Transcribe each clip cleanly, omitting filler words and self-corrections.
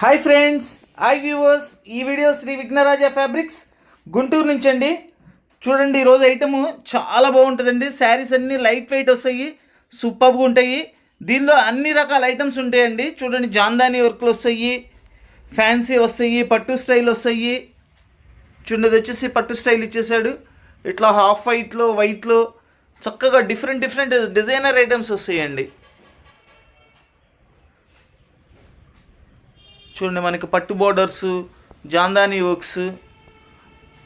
Hi friends, hi viewers. ఈ video Shri Vighnaraja fabrics Guntur నుంచి అండి. చూడండి, ఈరోజు ఐటము చాలా బాగుంటుందండి. శారీస్ అన్నీ లైట్ వెయిట్ వస్తాయి, సూపర్గా ఉంటాయి. దీనిలో అన్ని రకాల ఐటమ్స్ ఉంటాయండి. చూడండి, జాందాని వర్క్లు వస్తాయి, ఫ్యాన్సీ వస్తాయి, పట్టు స్టైల్ వస్తాయి. చూడండి, ఇది వచ్చేసి పట్టు స్టైల్ ఇచ్చేసాడు. ఇట్లా హాఫ్ వైట్లో చక్కగా డిఫరెంట్ డిజైనర్ ఐటమ్స్ వస్తాయండి. చూడండి, మనకి పట్టు బోర్డర్స్, జాందాని వర్క్స్,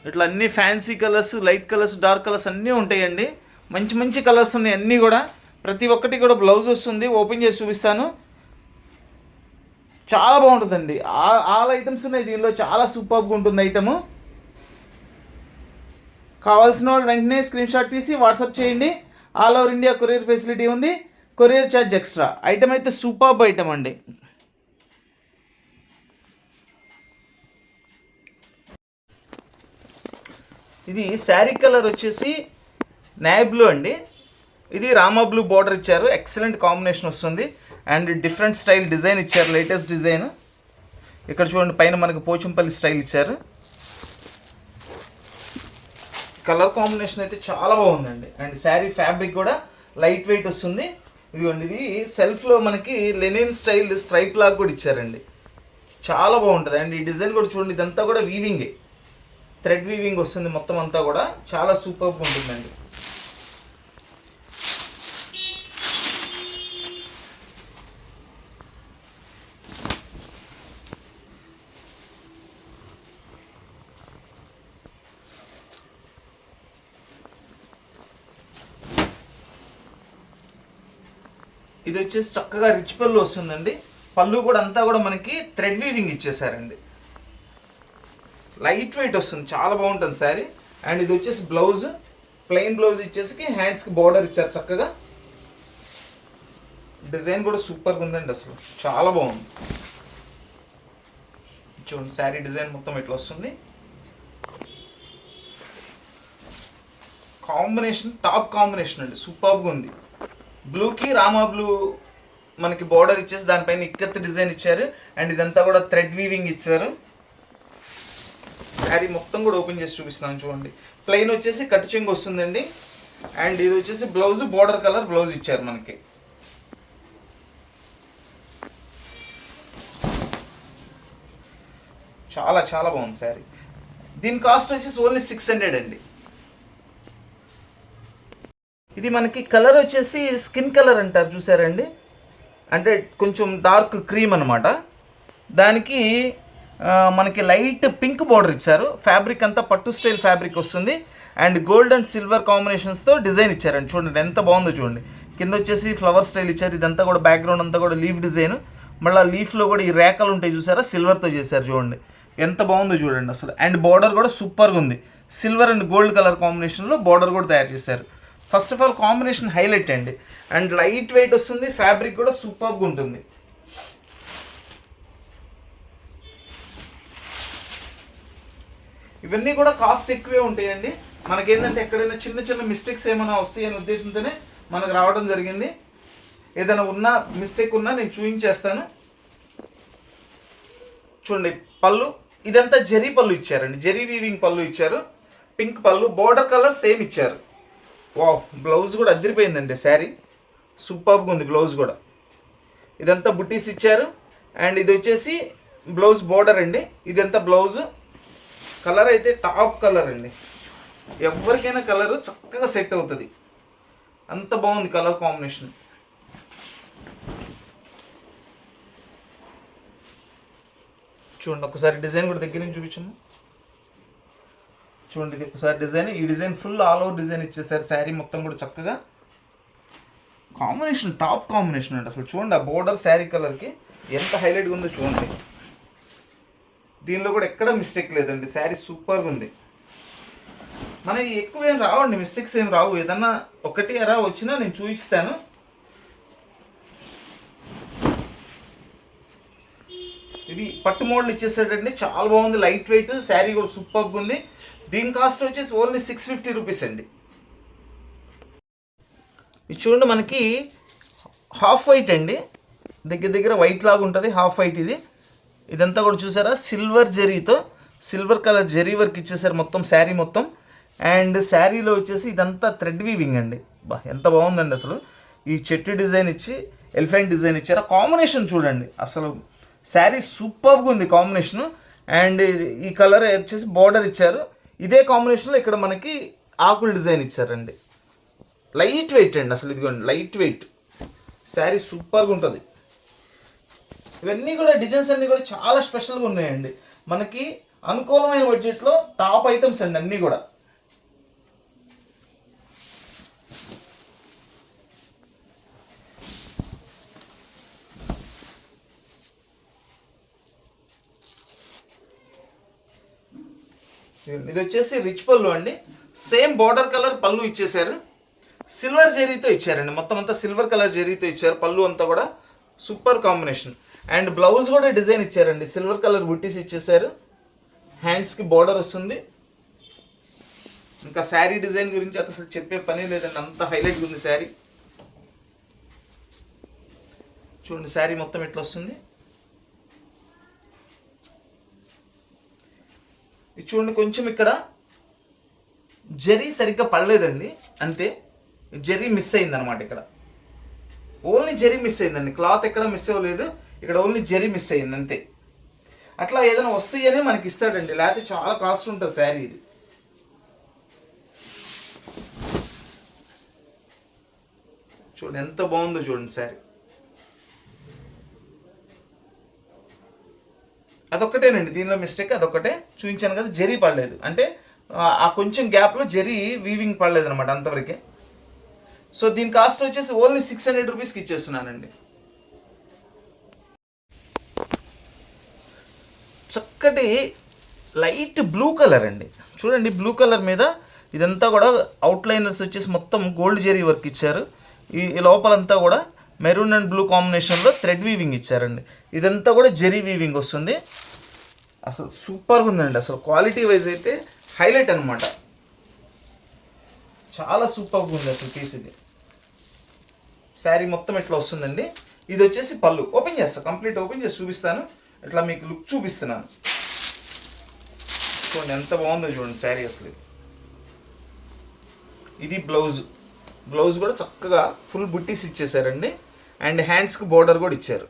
ఇట్లా అన్ని fancy colours, light colours, dark colours అన్నీ ఉంటాయండి. మంచి కలర్స్ ఉన్నాయి అన్నీ కూడా. ప్రతి ఒక్కటి కూడా బ్లౌజ్ వస్తుంది. ఓపెన్ చేసి చూపిస్తాను. చాలా బాగుంటుందండి. ఆల్ ఐటమ్స్ ఉన్నాయి దీనిలో. చాలా సూపర్గా ఉంటుంది ఐటము. కావాల్సిన వాళ్ళు వెంటనే స్క్రీన్ షాట్ తీసి వాట్సాప్ చేయండి. All over India courier facility ఉంది. Courier charge extra. ఐటమ్ అయితే సూపర్బ్ ఐటమ్ అండి. ఇది శారీ కలర్ వచ్చేసి నాయ్ బ్లూ అండి. ఇది రామా బ్లూ బార్డర్ ఇచ్చారు. ఎక్సలెంట్ కాంబినేషన్ వస్తుంది. అండ్ డిఫరెంట్ స్టైల్ డిజైన్ ఇచ్చారు, లేటెస్ట్ డిజైన్. ఇక్కడ చూడండి, పైన మనకు పోచంపల్లి స్టైల్ ఇచ్చారు. కలర్ కాంబినేషన్ అయితే చాలా బాగుందండి. అండ్ శారీ ఫ్యాబ్రిక్ కూడా లైట్ వెయిట్ వస్తుంది. ఇదిగోండి, ఇది సెల్ఫ్లో మనకి లెనిన్ స్టైల్ స్ట్రైప్ లాగా కూడా ఇచ్చారండి. చాలా బాగుంటుంది. అండ్ ఈ డిజైన్ కూడా చూడండి, ఇదంతా కూడా వీవింగే, థ్రెడ్ వీవింగ్ వస్తుంది మొత్తం అంతా కూడా. చాలా సూపర్గా ఉంటుందండి. ఇది వచ్చేసి చక్కగా రిచ్ పళ్ళు వస్తుందండి. పళ్ళు కూడా అంతా కూడా మనకి థ్రెడ్ వీవింగ్ ఇచ్చేసారండి. లైట్ వెయిట్ వస్తుంది, చాలా బాగుంటుంది శారీ. అండ్ ఇది వచ్చేసి బ్లౌజ్, ప్లెయిన్ బ్లౌజ్ ఇచ్చేసి హ్యాండ్స్కి బార్డర్ ఇచ్చారు చక్కగా. డిజైన్ కూడా సూపర్గా ఉందండి, అసలు చాలా బాగుంది. చూడండి, శారీ డిజైన్ మొత్తం ఇట్లా వస్తుంది. కాంబినేషన్ టాప్ కాంబినేషన్ అండి, సూపర్గా ఉంది. బ్లూకి రామా బ్లూ మనకి బార్డర్ ఇచ్చేసి దానిపైన ఇక్కత్ డిజైన్ ఇచ్చారు. అండ్ ఇదంతా కూడా థ్రెడ్ వీవింగ్ ఇచ్చారు. శారీ మొత్తం కూడా ఓపెన్ చేసి చూపిస్తున్నాను చూడండి. ప్లెయిన్ వచ్చేసి కట్ చెంగు వస్తుందండి. అండ్ ఇది వచ్చేసి బ్లౌజ్, బోర్డర్ కలర్ బ్లౌజ్ ఇచ్చారు మనకి. చాలా బాగుంది శారీ. దీని కాస్ట్ వచ్చేసి ఓన్లీ 600 అండి. ఇది మనకి కలర్ వచ్చేసి స్కిన్ కలర్ అంటారు చూసారండి, అంటే కొంచెం డార్క్ క్రీమ్ అనమాట. దానికి మనకి లైట్ పింక్ బార్డర్ ఇచ్చారు. ఫ్యాబ్రిక్ అంతా పట్టు స్టైల్ ఫ్యాబ్రిక్ వస్తుంది. అండ్ గోల్డ్ అండ్ సిల్వర్ కాంబినేషన్స్తో డిజైన్ ఇచ్చారండి. చూడండి ఎంత బాగుందో చూడండి. కింద వచ్చేసి ఫ్లవర్ స్టైల్ ఇచ్చారు. ఇదంతా కూడా బ్యాక్గ్రౌండ్ అంతా కూడా లీఫ్ డిజైన్. మళ్ళీ లీఫ్లో కూడా ఈ రేఖలు ఉంటాయి చూసారా, సిల్వర్తో చేశారు. చూడండి ఎంత బాగుందో చూడండి అసలు. అండ్ బార్డర్ కూడా సూపర్గా ఉంది. సిల్వర్ అండ్ గోల్డ్ కలర్ కాంబినేషన్లో బార్డర్ కూడా తయారు చేశారు. First of all combination highlight అండి. అండ్ లైట్ వెయిట్ వస్తుంది. ఫ్యాబ్రిక్ కూడా సూపర్గా ఉంటుంది. ఇవన్నీ కూడా కాస్ట్ ఎక్కువే ఉంటాయండి. మనకేంటంటే ఎక్కడైనా చిన్న మిస్టేక్స్ ఏమైనా వస్తాయి అనే ఉద్దేశంతోనే మనకు రావడం జరిగింది. ఏదైనా మిస్టేక్ ఉన్నా నేను చూపించేస్తాను. చూడండి, పళ్ళు ఇదంతా జరీ పళ్ళు ఇచ్చారండి. జరీ వీవింగ్ పళ్ళు ఇచ్చారు. పింక్ పళ్ళు, బోర్డర్ కలర్ సేమ్ ఇచ్చారు. వావ్, బ్లౌజ్ కూడా అదిరిపోయిందండి. శారీ సూపర్గా ఉంది. బ్లౌజ్ కూడా ఇదంతా బుట్టీస్ ఇచ్చారు. అండ్ ఇది వచ్చేసి బ్లౌజ్ బోర్డర్ అండి. ఇదంతా బ్లౌజ్. కలర్ అయితే టాప్ కలర్ అండి. ఎవరికైనా కలర్ చక్కగా సెట్ అవుతుంది, అంత బాగుంది కలర్ కాంబినేషన్. చూడండి, ఒకసారి డిజైన్ కూడా దగ్గర నుంచి చూపించాము. చూడండి, ఇది ఒకసారి డిజైన్. ఈ design full all over design ఇచ్చేసారు. శారీ మొత్తం కూడా చక్కగా కాంబినేషన్, టాప్ కాంబినేషన్ అండి అసలు. చూడండి, ఆ బోర్డర్ శారీ కలర్కి ఎంత హైలైట్గా ఉందో చూడండి. దీనిలో కూడా ఎక్కడ మిస్టేక్ లేదండి. శారీ సూపర్గా ఉంది. మనకి ఎక్కువ ఏం రావండి, మిస్టేక్స్ ఏం రావు. ఏదన్నా ఒకటి అరా వచ్చినా నేను చూపిస్తాను. ఇది పట్టు మోడల్ ఇచ్చేసాడండి, చాలా బాగుంది. లైట్ వెయిట్ శారీ కూడా సూపర్గా ఉంది. దీని కాస్ట్ వచ్చేసి ఓన్లీ 650 రూపీస్ అండి. ఇది చూడండి, మనకి హాఫ్ వైట్ అండి. దగ్గర వైట్ లాగా ఉంటుంది, హాఫ్ వైట్. ఇది ఇదంతా కూడా చూసారా సిల్వర్ జరీతో సిల్వర్ కలర్ జరీ వర్క్ ఇచ్చేసారు మొత్తం శారీ మొత్తం. అండ్ శారీలో వచ్చేసి ఇదంతా థ్రెడ్ వీవింగ్ అండి. ఎంత బాగుందండి అసలు. ఈ చెట్టు డిజైన్ ఇచ్చి ఎలిఫెంట్ డిజైన్ ఇచ్చారు. కాంబినేషన్ చూడండి అసలు శారీ సూపర్గా ఉంది కాంబినేషను. అండ్ ఈ కలర్ వచ్చేసి బార్డర్ ఇచ్చారు. ఇదే కాంబినేషన్లో ఇక్కడ మనకి ఆకుల డిజైన్ ఇచ్చారండి. లైట్ వెయిట్ అండి అసలు. ఇదిగోండి లైట్ వెయిట్ శారీ సూపర్గా ఉంటుంది. ఇవన్నీ కూడా డిజైన్స్ అన్నీ కూడా చాలా స్పెషల్గా ఉన్నాయండి. మనకి అనుకూలమైన బడ్జెట్లో టాప్ ఐటమ్స్ అండి అన్నీ కూడా. ఇది వచ్చేసి రిచ్ పళ్ళు అండి. సేమ్ బార్డర్ కలర్ పళ్ళు ఇచ్చేసారు. సిల్వర్ జరీతో ఇచ్చారండి. మొత్తం అంతా సిల్వర్ కలర్ జరీతో ఇచ్చారు. పళ్ళు అంతా కూడా సూపర్ కాంబినేషన్. అండ్ బ్లౌజ్ కూడా డిజైన్ ఇచ్చారండి. సిల్వర్ కలర్ బుట్టీస్ ఇచ్చేసారు. హ్యాండ్స్కి బార్డర్ వస్తుంది. ఇంకా శారీ డిజైన్ గురించి అసలు చెప్పే పని లేదండి, అంత హైలైట్గా ఉంది శారీ. చూడండి శారీ మొత్తం ఎట్లా వస్తుంది. ఇది చూడండి కొంచెం ఇక్కడ జరీ సరిగ్గా పడలేదండి, అంతే. జరీ మిస్ అయింది అనమాట. ఇక్కడ ఓన్లీ జరీ మిస్ అయిందండి. క్లాత్ ఎక్కడ మిస్ అవ్వలేదు, ఇక్కడ ఓన్లీ జరీ మిస్ అయింది అంతే. అట్లా ఏదైనా వస్తాయని మనకి ఇస్తాడండి, లేకపోతే చాలా కాస్ట్ ఉంటుంది శారీ ఇది. చూడండి ఎంత బాగుందో చూడండి శారీ. అదొక్కటేనండి దీనిలో మిస్టేక్, అదొక్కటే చూపించాను కదా. జరీ పడలేదు అంటే ఆ కొంచెం గ్యాప్లో జరీ వీవింగ్ పడలేదు అనమాట, అంతవరకే. సో దీని కాస్ట్ వచ్చేసి ఓన్లీ 600 రూపీస్కి ఇచ్చేస్తున్నానండి. చక్కటి లైట్ బ్లూ కలర్ అండి. చూడండి బ్లూ కలర్ మీద ఇదంతా కూడా అవుట్లైనర్స్ వచ్చేసి మొత్తం గోల్డ్ జరీ వర్క్ ఇచ్చారు. ఈ లోపలంతా కూడా మెరూన్ అండ్ బ్లూ కాంబినేషన్లో థ్రెడ్ వీవింగ్ ఇచ్చారండి. ఇదంతా కూడా జరీ వీవింగ్ వస్తుంది. అసలు సూపర్గా ఉందండి. అసలు క్వాలిటీ వైజ్ అయితే హైలైట్ అనమాట. చాలా సూపర్గా ఉంది అసలు పీస్ ఇది. శారీ మొత్తం ఇట్లా వస్తుందండి. ఇది వచ్చేసి పళ్ళు. ఓపెన్ చేస్తాను, కంప్లీట్ ఓపెన్ చేసి చూపిస్తాను. ఇట్లా మీకు లుక్ చూపిస్తున్నాను. చూడండి ఎంత బాగుందో చూడండి శారీ అసలు. ఇది బ్లౌజ్. బ్లౌజ్ కూడా చక్కగా ఫుల్ బుట్టీస్ ఇచ్చేసారండి. అండ్ హ్యాండ్స్కి బోర్డర్ కూడా ఇచ్చారు.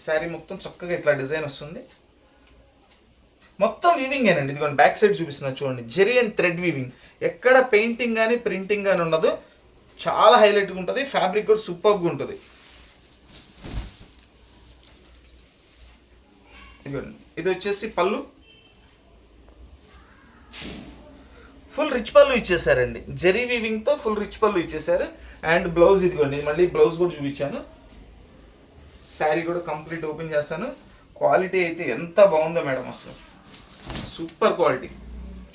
శారీ మొత్తం చక్కగా ఇట్లా డిజైన్ వస్తుంది. మొత్తం వీవింగ్ ఏనండి. ఇదిగోండి బ్యాక్ సైడ్ చూపిస్తున్నా చూడండి. Zari and thread weaving. ఎక్కడ పెయింటింగ్ కానీ ప్రింటింగ్ కానీ ఉండదు. చాలా హైలైట్గా ఉంటుంది. ఫ్యాబ్రిక్ కూడా సూపర్గా ఉంటుంది. ఇదిగోండి ఇది వచ్చేసి పళ్ళు. ఫుల్ రిచ్ పళ్ళు ఇచ్చేసారండి. జెరీ వీవింగ్తో ఫుల్ రిచ్ పళ్ళు ఇచ్చేసారు. అండ్ బ్లౌజ్ ఇదిగోండి, మళ్ళీ బ్లౌజ్ కూడా చూపించాను. శారీ కూడా కంప్లీట్ ఓపెన్ చేస్తాను. క్వాలిటీ అయితే ఎంత బాగుందో మేడం, అసలు సూపర్ క్వాలిటీ,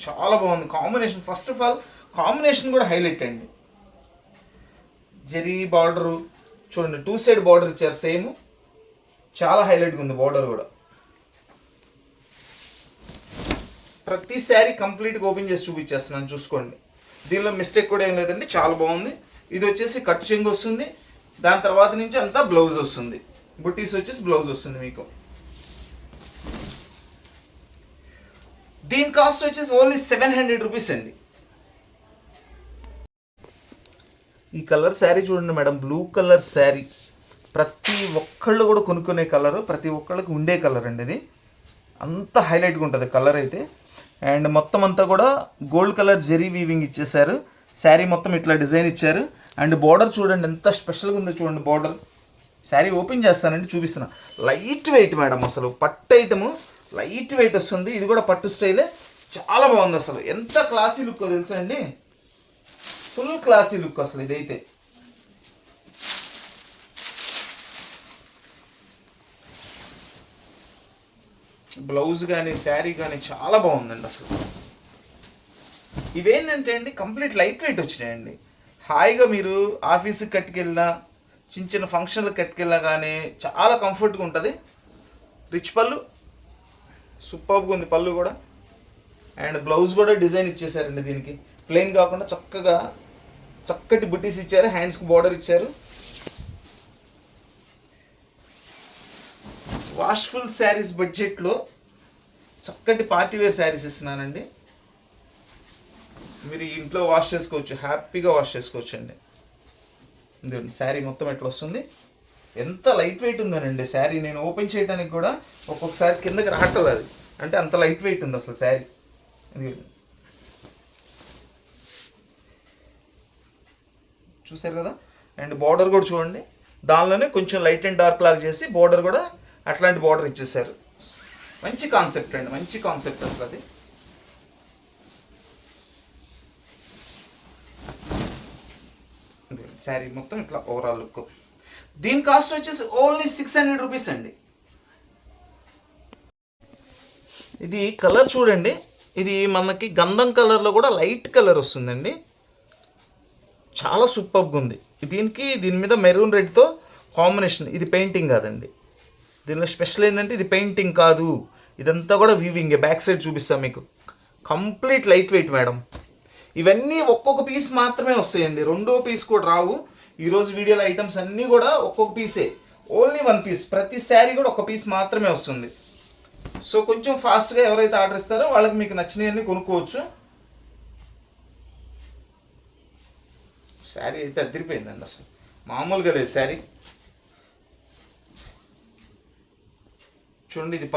చాలా బాగుంది. Combination first of all combination కూడా హైలైట్ అండి. జెరీ బార్డరు చూడండి, 2 సైడ్ బార్డర్ ఇచ్చారు సేమ్. చాలా హైలైట్గా ఉంది బార్డర్ కూడా. ప్రతి శారీ కంప్లీట్గా ఓపెన్ చేసి చూపించేస్తున్నాను చూసుకోండి. దీనిలో మిస్టేక్ కూడా ఏం లేదండి, చాలా బాగుంది. ఇది వచ్చేసి కట్ చెంగు వస్తుంది. దాని తర్వాత నుంచి అంతా బ్లౌజ్ వస్తుంది. బుట్టీస్ వచ్చేసి బ్లౌజ్ వస్తుంది మీకు. దీని కాస్ట్ వచ్చేసి ఓన్లీ 700 రూపీస్ అండి. ఈ కలర్ శారీ చూడండి మేడం, బ్లూ కలర్ శారీ. ప్రతి ఒక్కళ్ళు కూడా కొనుక్కునే కలర్, ప్రతి ఒక్కళ్ళకి ఉండే కలర్ అండి ఇది. అంత హైలైట్గా ఉంటుంది కలర్ అయితే. అండ్ మొత్తం అంతా కూడా గోల్డ్ కలర్ జెరీ వీవింగ్ ఇచ్చేసారు. శారీ మొత్తం ఇట్లా డిజైన్ ఇచ్చారు. అండ్ బార్డర్ చూడండి ఎంత స్పెషల్గా ఉందో చూడండి బార్డర్. శారీ ఓపెన్ చేస్తానండి చూపిస్తున్నా. లైట్ వెయిట్ మేడం, అసలు పట్టు ఐటము లైట్ వెయిట్ వస్తుంది. ఇది కూడా పట్టు స్టైలే, చాలా బాగుంది. అసలు ఎంత క్లాసీ లుక్ తెలుసా అండి, ఫుల్ క్లాసీ లుక్ అసలు ఇదైతే. బ్లౌజ్ కానీ శారీ కానీ చాలా బాగుందండి అసలు. ఇవేంటంటే అండి కంప్లీట్ లైట్ వెయిట్ వచ్చినాయండి. హాయిగా మీరు ఆఫీస్కి కట్టుకెళ్ళినా, చిన్న చిన్న ఫంక్షన్లకు కట్టుకెళ్ళినా కానీ చాలా కంఫర్ట్గా ఉంటుంది. రిచ్ పళ్ళు సూపర్గా ఉంది పళ్ళు కూడా. అండ్ బ్లౌజ్ కూడా డిజైన్ ఇచ్చేసారండి. దీనికి ప్లెయిన్ కాకుండా చక్కగా చక్కటి బుట్టీస్ ఇచ్చారు. హ్యాండ్స్కి బార్డర్ ఇచ్చారు. వాష్ఫుల్ శారీస్ బడ్జెట్లో చక్కటి పార్టీ వేర్ శారీస్ ఇస్తున్నానండి. మీరు ఇంట్లో వాష్ చేసుకోవచ్చు, హ్యాపీగా వాష్ చేసుకోవచ్చు అండి. ఇదిగోండి శారీ మొత్తం ఎట్లా వస్తుంది, ఎంత లైట్ వెయిట్ ఉందనండి శారీ. నేను ఓపెన్ చేయడానికి కూడా ఒక్కొక్కసారి కిందకి రావట్లేదు, అది అంటే అంత లైట్ వెయిట్ ఉంది అసలు శారీ. ఇది చూసారు కదా. అండ్ బార్డర్ కూడా చూడండి, దానిలోనే కొంచెం లైట్ అండ్ డార్క్ లాగా చేసి బార్డర్ కూడా అట్లాంటి బార్డర్ ఇచ్చేసారు. మంచి కాన్సెప్ట్ అండి, మంచి కాన్సెప్ట్ అసలు అది. శారీ మొత్తం ఇట్లా ఓవరాల్ లుక్. దీని కాస్ట్ వచ్చేసి ఓన్లీ 600 రూపీస్ అండి. ఇది కలర్ చూడండి, ఇది మనకి గంధం కలర్లో కూడా లైట్ కలర్ వస్తుందండి, చాలా సూపర్గా ఉంది. దీని మీద మెరూన్ రెడ్తో కాంబినేషన్. ఇది పెయింటింగ్ కాదండి, దీనిలో స్పెషల్ ఏంటంటే ఇది పెయింటింగ్ కాదు, ఇదంతా కూడా వీవింగ్. బ్యాక్ సైడ్ చూపిస్తాను మీకు, కంప్లీట్ లైట్ వెయిట్ మేడం. ఇవన్నీ ఒక్కొక్క పీస్ మాత్రమే వస్తాయండి, రెండో పీస్ కూడా రావు. ఈరోజు వీడియోలో ఐటమ్స్ అన్నీ కూడా ఒక్కొక్క పీసే, ఓన్లీ 1 పీస్. ప్రతి శారీ కూడా ఒక పీస్ మాత్రమే వస్తుంది. సో కొంచెం ఫాస్ట్గా ఎవరైతే ఆర్డర్ ఇస్తారో వాళ్ళకి మీకు నచ్చినవన్నీ కొనుక్కోవచ్చు. శారీ అయితే అదిరిపోయిందండి, అసలు మామూలుగా లేదు శారీ. చూడండి, ఇది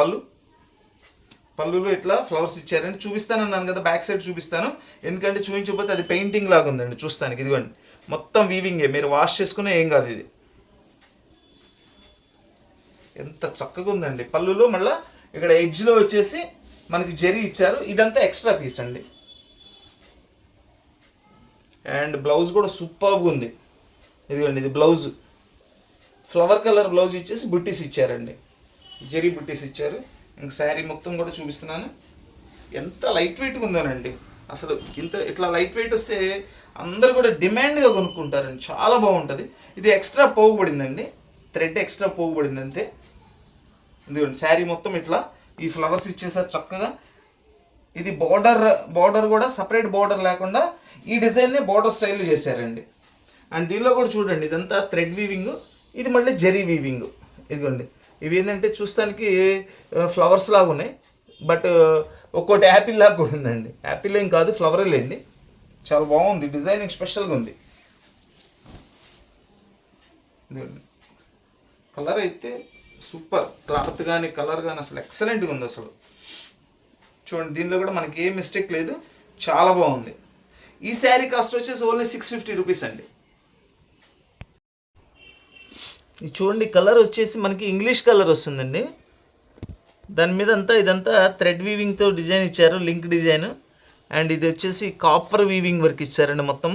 పళ్ళులో ఇట్లా ఫ్లవర్స్ ఇచ్చారండి. చూపిస్తాను అన్నాను కదా, బ్యాక్ సైడ్ చూపిస్తాను, ఎందుకంటే చూపించకపోతే అది పెయింటింగ్ లాగా ఉందండి చూస్తానికి. ఇదిగోండి మొత్తం వీవింగే, మీరు వాష్ చేసుకునే ఏం కాదు. ఇది ఎంత చక్కగా ఉందండి. పళ్ళులో మళ్ళీ ఇక్కడ ఎడ్జ్లో వచ్చేసి మనకి జరీ ఇచ్చారు, ఇదంతా ఎక్స్ట్రా పీస్ అండి. అండ్ బ్లౌజ్ కూడా సూపర్గా ఉంది. ఇదిగోండి, ఇది బ్లౌజ్ ఫ్లవర్ కలర్ బ్లౌజ్ ఇచ్చేసి బుట్టీస్ ఇచ్చారండి, జరీ బుట్టీస్ ఇచ్చారు. ఇంక శారీ మొత్తం కూడా చూపిస్తున్నాను, ఎంత లైట్ వెయిట్గా ఉందోనండి అసలు. ఇట్లా లైట్ వెయిట్ వస్తే అందరు కూడా డిమాండ్గా కొనుక్కుంటారండి, చాలా బాగుంటుంది. ఇది ఎక్స్ట్రా పోగుపడిందండి, థ్రెడ్ ఎక్స్ట్రా పోగుపడింది అంతే. ఇదిగోండి శారీ మొత్తం ఇట్లా ఈ ఫ్లవర్స్ ఇచ్చేసారు చక్కగా. ఇది బార్డర్ కూడా సపరేట్ బార్డర్ లేకుండా ఈ డిజైన్ని బార్డర్ స్టైల్లో చేశారండి. అండ్ దీనిలో కూడా చూడండి, ఇదంతా థ్రెడ్ వీవింగ్, ఇది మళ్ళీ జరీ వీవింగ్. ఇదిగోండి, ఇవి ఏంటంటే చూస్తానికి ఫ్లవర్స్ లాగా ఉన్నాయి, బట్ ఒక్కోటి యాపిల్ లాగా కూడా ఉందండి. యాపిల్ ఏం కాదు, ఫ్లవరే లేండి. చాలా బాగుంది, డిజైనింగ్ స్పెషల్గా ఉంది. కలర్ అయితే సూపర్, క్లాత్ కానీ కలర్ కానీ అసలు ఎక్సలెంట్గా ఉంది అసలు. చూడండి, దీనిలో కూడా మనకి ఏ మిస్టేక్ లేదు, చాలా బాగుంది. ఈ శారీ కాస్ట్ వచ్చేసి ఓన్లీ 650 రూపీస్ అండి. ఇది చూడండి, కలర్ వచ్చేసి మనకి ఇంగ్లీష్ కలర్ వస్తుందండి. దాని మీద ఇదంతా థ్రెడ్ వీవింగ్తో డిజైన్ ఇచ్చారు, లింక్ డిజైన్. అండ్ ఇది వచ్చేసి కాపర్ వీవింగ్ వర్క్ ఇచ్చారండి మొత్తం.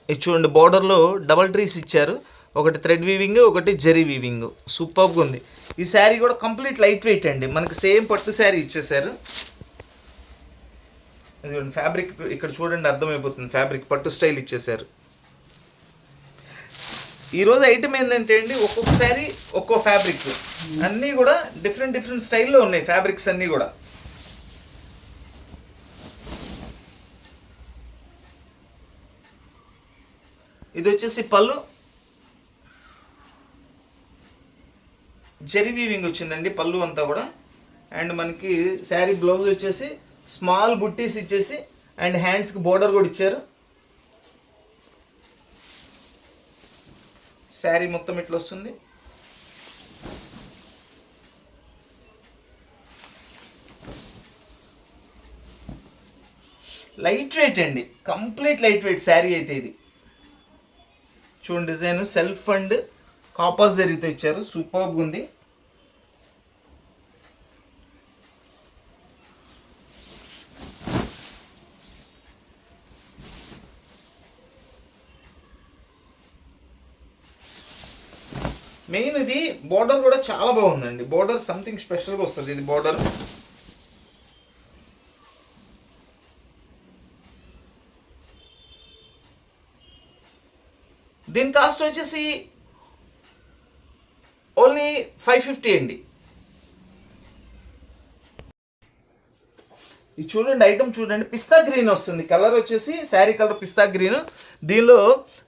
ఇది చూడండి, బార్డర్లో డబల్ ట్రీస్ ఇచ్చారు, ఒకటి థ్రెడ్ వీవింగ్, ఒకటి జరీ వీవింగ్. సూపర్గా ఉంది. ఈ శారీ కూడా కంప్లీట్ లైట్ వెయిట్ అండి, మనకి సేమ్ పట్టు శారీ ఇచ్చేసారు. ఇదిగోండి ఫ్యాబ్రిక్ ఇక్కడ చూడండి, అర్థమైపోతుంది, ఫ్యాబ్రిక్ పట్టు స్టైల్ ఇచ్చేసారు. ఈరోజు ఐటమ్ ఏంటంటే అండి, ఒక్కొక్క శారీ ఒక్కో ఫ్యాబ్రిక్, అన్నీ కూడా డిఫరెంట్ స్టైల్లో ఉన్నాయి ఫ్యాబ్రిక్స్ అన్నీ కూడా. ఇది వచ్చేసి పళ్ళు, జరీ వీవింగ్ వచ్చిందండి పళ్ళు అంతా కూడా. అండ్ మనకి శారీ బ్లౌజ్ వచ్చేసి స్మాల్ బుట్టీస్ ఇచ్చేసి అండ్ హ్యాండ్స్కి బోర్డర్ కూడా ఇచ్చారు. శారీ మొత్తం ఇట్లా వస్తుంది. లైట్ వెయిట్ అండి, కంప్లీట్ లైట్ వెయిట్ శారీ అయితే ఇది. చూడండి, డిజైన్ సెల్ఫ్ అండ్ కాపర్ జరీతో ఇచ్చారు, సూపర్గా ఉంది. మెయిన్ ఇది బోర్డర్ కూడా చాలా బాగుందండి, బోర్డర్ సంథింగ్ స్పెషల్గా వస్తుంది ఇది బోర్డర్. దీని కాస్ట్ వచ్చేసి ఓన్లీ 550 అండి. ఇది చూడండి, ఐటమ్ చూడండి, పిస్తా గ్రీన్ వస్తుంది. కలర్ వచ్చేసి శారీ కలర్ పిస్తా గ్రీన్. దీనిలో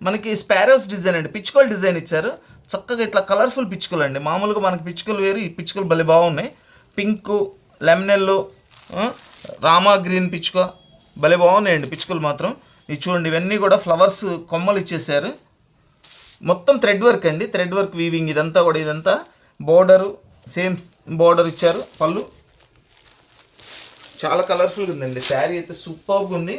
మనకి స్పారోస్ డిజైన్ అండి, పిచ్చుకల డిజైన్ ఇచ్చారు. చక్కగా ఇట్లా కలర్ఫుల్ పిచ్చుకలు అండి. మామూలుగా మనకి పిచ్చుకలు వేరు, ఈ పిచ్చుకలు భలే బాగున్నాయి. Pink, lemon yellow, Rama green పిచ్చుక భలే బాగున్నాయండి పిచ్చుకలు మాత్రం. ఇది చూడండి, ఇవన్నీ కూడా ఫ్లవర్స్ కొమ్మలు ఇచ్చేసారు. మొత్తం థ్రెడ్ వర్క్ అండి, థ్రెడ్ వర్క్ వీవింగ్. ఇదంతా కూడా, ఇదంతా బోర్డరు, సేమ్ బోర్డర్ ఇచ్చారు. పళ్ళు చాలా కలర్ఫుల్గా ఉందండి. శారీ అయితే సూపర్గా ఉంది.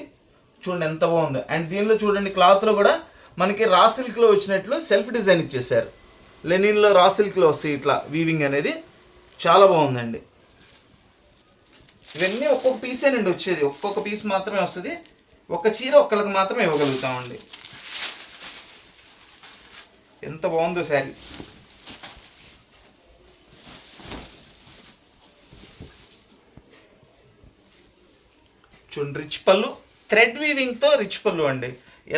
చూడండి ఎంత బాగుందో. అండ్ దీనిలో చూడండి, క్లాత్లో కూడా మనకి రా సిల్క్లో వచ్చినట్లు సెల్ఫ్ డిజైన్ ఇచ్చేసారు. లెనిన్లో రా సిల్క్లో వస్తాయి ఇట్లా వీవింగ్ అనేది. చాలా బాగుందండి. ఇవన్నీ ఒక్కొక్క పీసేనండి వచ్చేది, ఒక్కొక్క పీస్ మాత్రమే వస్తుంది. ఒక చీర ఒక్కళ్ళకి మాత్రమే ఇవ్వగలుగుతామండి. ఎంత బాగుందో శారీ. చూడండి, రిచ్ పళ్ళు, థ్రెడ్ వీవింగ్తో రిచ్ పళ్ళు అండి.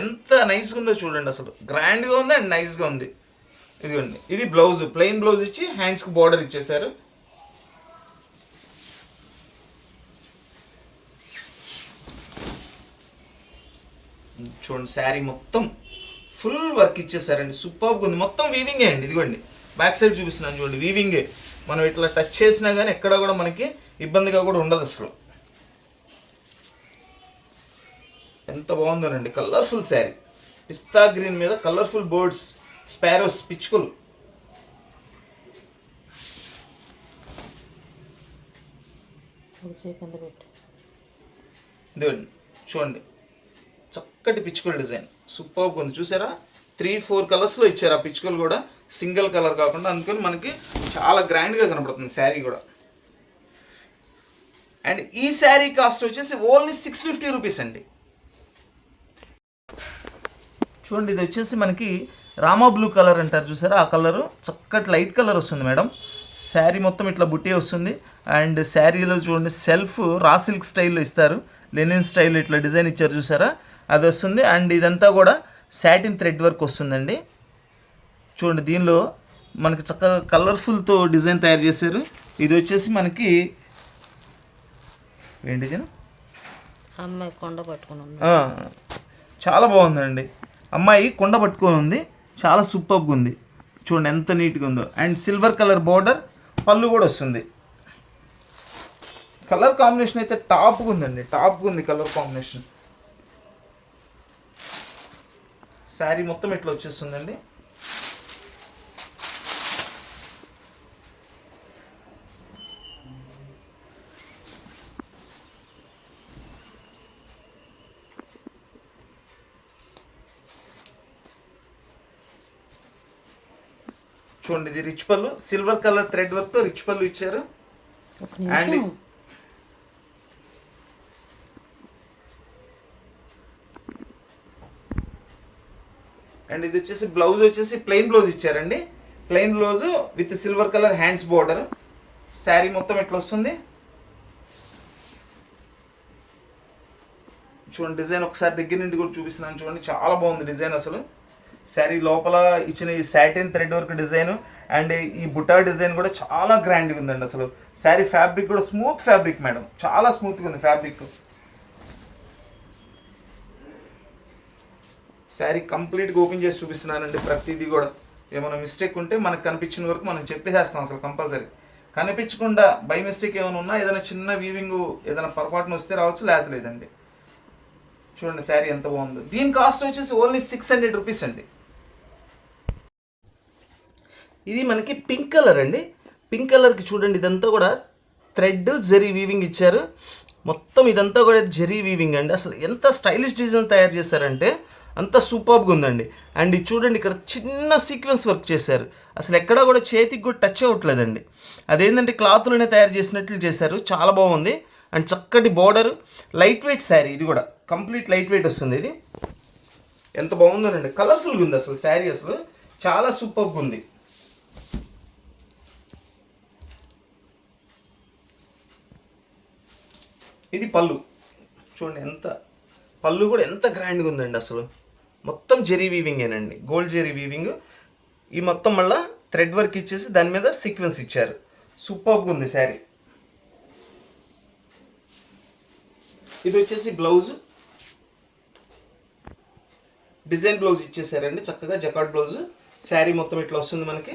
ఎంత నైస్గా ఉందో చూడండి, అసలు గ్రాండ్గా ఉంది అండ్ నైస్గా ఉంది. ఇదిగోండి, ఇది బ్లౌజ్, ప్లెయిన్ బ్లౌజ్ ఇచ్చి హ్యాండ్స్కి బార్డర్ ఇచ్చేసారు. చూడండి, శారీ మొత్తం ఫుల్ వర్క్ ఇచ్చేసారండి. సూపర్గా ఉంది. మొత్తం వీవింగే అండి. ఇదిగోండి, బ్యాక్ సైడ్ చూపిస్తున్నాను చూడండి, వీవింగే. మనం ఇట్లా టచ్ చేసినా కానీ ఎక్కడ కూడా మనకి ఇబ్బందిగా కూడా ఉండదు అసలు. ఎంత బాగుందోనండి, కలర్ఫుల్ శారీ. పిస్తా గ్రీన్ మీద కలర్ఫుల్ బర్డ్స్, స్పారోస్, పిచ్చుకలు. ఇదిగోండి చూడండి, చక్కటి పిచ్చుకల డిజైన్ సూపర్గా ఉంది. చూసారా, 3-4 కలర్స్లో ఇచ్చారు ఆ పిచ్చుకలు కూడా, సింగిల్ కలర్ కాకుండా. అందుకని మనకి చాలా గ్రాండ్గా కనపడుతుంది శారీ కూడా. అండ్ ఈ శారీ కాస్ట్ వచ్చేసి ఓన్లీ 650 రూపీస్ అండి. చూడండి, ఇది వచ్చేసి మనకి రామా బ్లూ కలర్ అంటారు చూసారా, ఆ కలరు చక్కటి లైట్ కలర్ వస్తుంది మేడం. శారీ మొత్తం ఇట్లా బుట్టి వస్తుంది. అండ్ శారీలో చూడండి, సెల్ఫ్ రా సిల్క్ స్టైల్లో ఇస్తారు, లెనిన్ స్టైల్ ఇట్లా డిజైన్ ఇచ్చారు చూసారా, అది వస్తుంది. అండ్ ఇదంతా కూడా సాటిన్ థ్రెడ్ వర్క్ వస్తుందండి. చూడండి, దీనిలో మనకి చక్కగా కలర్ఫుల్తో డిజైన్ తయారు చేశారు. ఇది వచ్చేసి మనకి ఏం డిజైన్, అమ్మాయి కొండ పట్టుకుని చాలా బాగుందండి. అమ్మాయి కొండ పట్టుకొని ఉంది, చాలా సూపర్గా ఉంది. చూడండి ఎంత నీట్గా ఉందో. అండ్ సిల్వర్ కలర్ బోర్డర్, పళ్ళు కూడా వస్తుంది. కలర్ కాంబినేషన్ అయితే టాప్గా ఉందండి, టాప్గా ఉంది కలర్ కాంబినేషన్. శారీ మొత్తం ఇట్లా వచ్చేస్తుందండి. చూడండి, ఇది రిచ్ పళ్ళు, సిల్వర్ కలర్ థ్రెడ్ వర్క్ తో రిచ్ పళ్ళు ఇచ్చారు. అండ్ అండ్ ఇది వచ్చేసి బ్లౌజ్ వచ్చేసి ప్లెయిన్ బ్లౌజ్ ఇచ్చారండి. Plain blouse with silver colour hands border. Sari మొత్తం ఎట్లా వస్తుంది చూడండి. డిజైన్ ఒకసారి దగ్గర నుండి కూడా చూపిస్తున్నాను చూడండి, చాలా బాగుంది డిజైన్ అసలు. శారీ లోపల ఇచ్చిన ఈ satin thread work design and ఈ బుటా డిజైన్ కూడా చాలా గ్రాండ్గా ఉందండి అసలు. శారీ ఫ్యాబ్రిక్ కూడా స్మూత్ ఫ్యాబ్రిక్ మేడం, చాలా స్మూత్గా ఉంది ఫ్యాబ్రిక్. శారీ కంప్లీట్గా ఓపెన్ చేసి చూపిస్తున్నానండి. ప్రతిదీ కూడా ఏమైనా మిస్టేక్ ఉంటే మనకు కనిపించిన వరకు మనం చెప్పేసేస్తాం అసలు కంపల్సరీ. కనిపించకుండా బై మిస్టేక్ ఏమైనా ఉన్నా ఏదైనా చిన్న వీవింగ్ ఏదైనా పొరపాటున వస్తే రావచ్చు, లేదండి. చూడండి శారీ ఎంత బాగుందో. దీని కాస్ట్ వచ్చేసి ఓన్లీ 600 రూపీస్ అండి. ఇది మనకి పింక్ కలర్ అండి. పింక్ కలర్కి చూడండి, ఇదంతా కూడా థ్రెడ్ జరీ వీవింగ్ ఇచ్చారు. మొత్తం ఇదంతా కూడా జరీ వీవింగ్ అండి. అసలు ఎంత స్టైలిష్ డిజైన్ తయారు చేశారంటే అంత సూపర్గా ఉందండి. అండ్ ఇది చూడండి, ఇక్కడ చిన్న సీక్వెన్స్ వర్క్ చేశారు. అసలు ఎక్కడా కూడా చేతికి కూడా టచ్ అవ్వట్లేదండి. అదేంటంటే క్లాత్లోనే తయారు చేసినట్లు చేశారు, చాలా బాగుంది. అండ్ చక్కటి బోర్డర్, లైట్ వెయిట్ శారీ. ఇది కూడా కంప్లీట్ లైట్ వెయిట్ వస్తుంది. ఇది ఎంత బాగుందోనండి, కలర్ఫుల్గా ఉంది అసలు శారీ, అసలు చాలా సూపర్గా ఉంది. ఇది పళ్ళు చూడండి, ఎంత పళ్ళు కూడా ఎంత గ్రాండ్గా ఉందండి అసలు. మొత్తం జెరీ వీవింగేనండి, గోల్డ్ జెరీ వీవింగ్. ఈ మొత్తం మళ్ళీ థ్రెడ్ వర్క్ ఇచ్చేసి దాని మీద సీక్వెన్స్ ఇచ్చారు. సూపర్గా ఉంది శారీ. ఇది వచ్చేసి బ్లౌజ్, డిజైన్ బ్లౌజ్ ఇచ్చేసారండి చక్కగా, జకార్డ్ బ్లౌజ్. శారీ మొత్తం ఇట్లా వస్తుంది మనకి.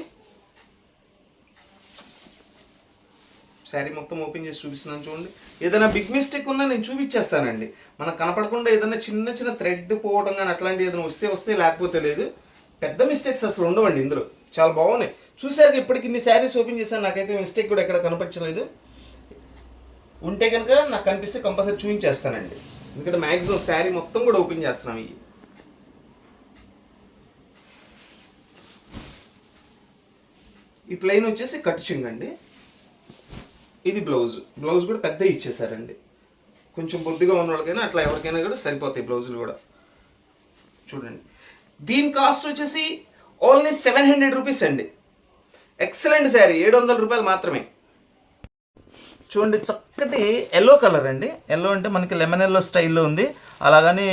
శారీ మొత్తం ఓపెన్ చేసి చూపిస్తున్నాను చూడండి. ఏదైనా బిగ్ మిస్టేక్ ఉన్నా నేను చూపించేస్తానండి. మనకు కనపడకుండా ఏదైనా చిన్న చిన్న థ్రెడ్ పోవడం కానీ అట్లాంటివి ఏదైనా వస్తే లేకపోతే లేదు. పెద్ద మిస్టేక్స్ అసలు ఉండవండి ఇందులో. చాలా బాగున్నాయి. చూసారు ఇప్పటికి ఇన్ని శారీస్ ఓపెన్ చేశాను, నాకైతే మిస్టేక్ కూడా ఎక్కడ కనపడలేదు. ఉంటే కనుక నాకు కనిపిస్తే కంపల్సరీ చూపించేస్తానండి. ఎందుకంటే మ్యాక్సిమం శారీ మొత్తం కూడా ఓపెన్ చేస్తున్నాం. ఈ ప్లెయిన్ వచ్చేసి కట్ చింగ్ అండి. ఇది బ్లౌజ్. బ్లౌజ్ కూడా పెద్ద ఇచ్చేసారండి. కొంచెం బొద్దుగా ఉన్న వాళ్ళకైనా అట్లా ఎవరికైనా కూడా సరిపోతాయి బ్లౌజులు కూడా. చూడండి దీని కాస్ట్ వచ్చేసి ఓన్లీ 700 రూపీస్ అండి. ఎక్సలెంట్ శారీ, 700 రూపాయలు మాత్రమే. చూడండి చక్కటి ఎల్లో కలర్ అండి. ఎల్లో అంటే మనకి లెమన్ ఎల్లో స్టైల్లో ఉంది, అలాగని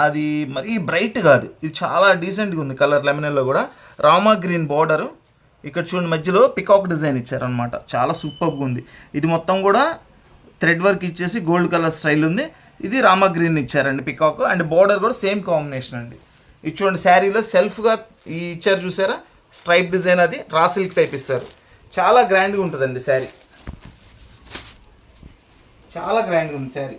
అది మరీ బ్రైట్ కాదు. ఇది చాలా డీసెంట్గా ఉంది కలర్. లెమన్ ఎల్లో కూడా రామా గ్రీన్ బార్డరు. ఇక్కడ చూడండి మధ్యలో పికాక్ డిజైన్ ఇచ్చారనమాట, చాలా సూపర్గా ఉంది. ఇది మొత్తం కూడా థ్రెడ్ వర్క్ ఇచ్చేసి గోల్డ్ కలర్ స్టైల్ ఉంది. ఇది రామా గ్రీన్ ఇచ్చారండి పికాక్, అండ్ బార్డర్ కూడా సేమ్ కాంబినేషన్ అండి. ఇది చూడండి శారీలో సెల్ఫ్గా ఇచ్చారు చూసారా, స్ట్రైప్ డిజైన్, అది రా సిల్క్ టైప్ ఇస్తారు. చాలా గ్రాండ్గా ఉంటుందండి శారీ, చాలా గ్రాండ్గా ఉంది శారీ.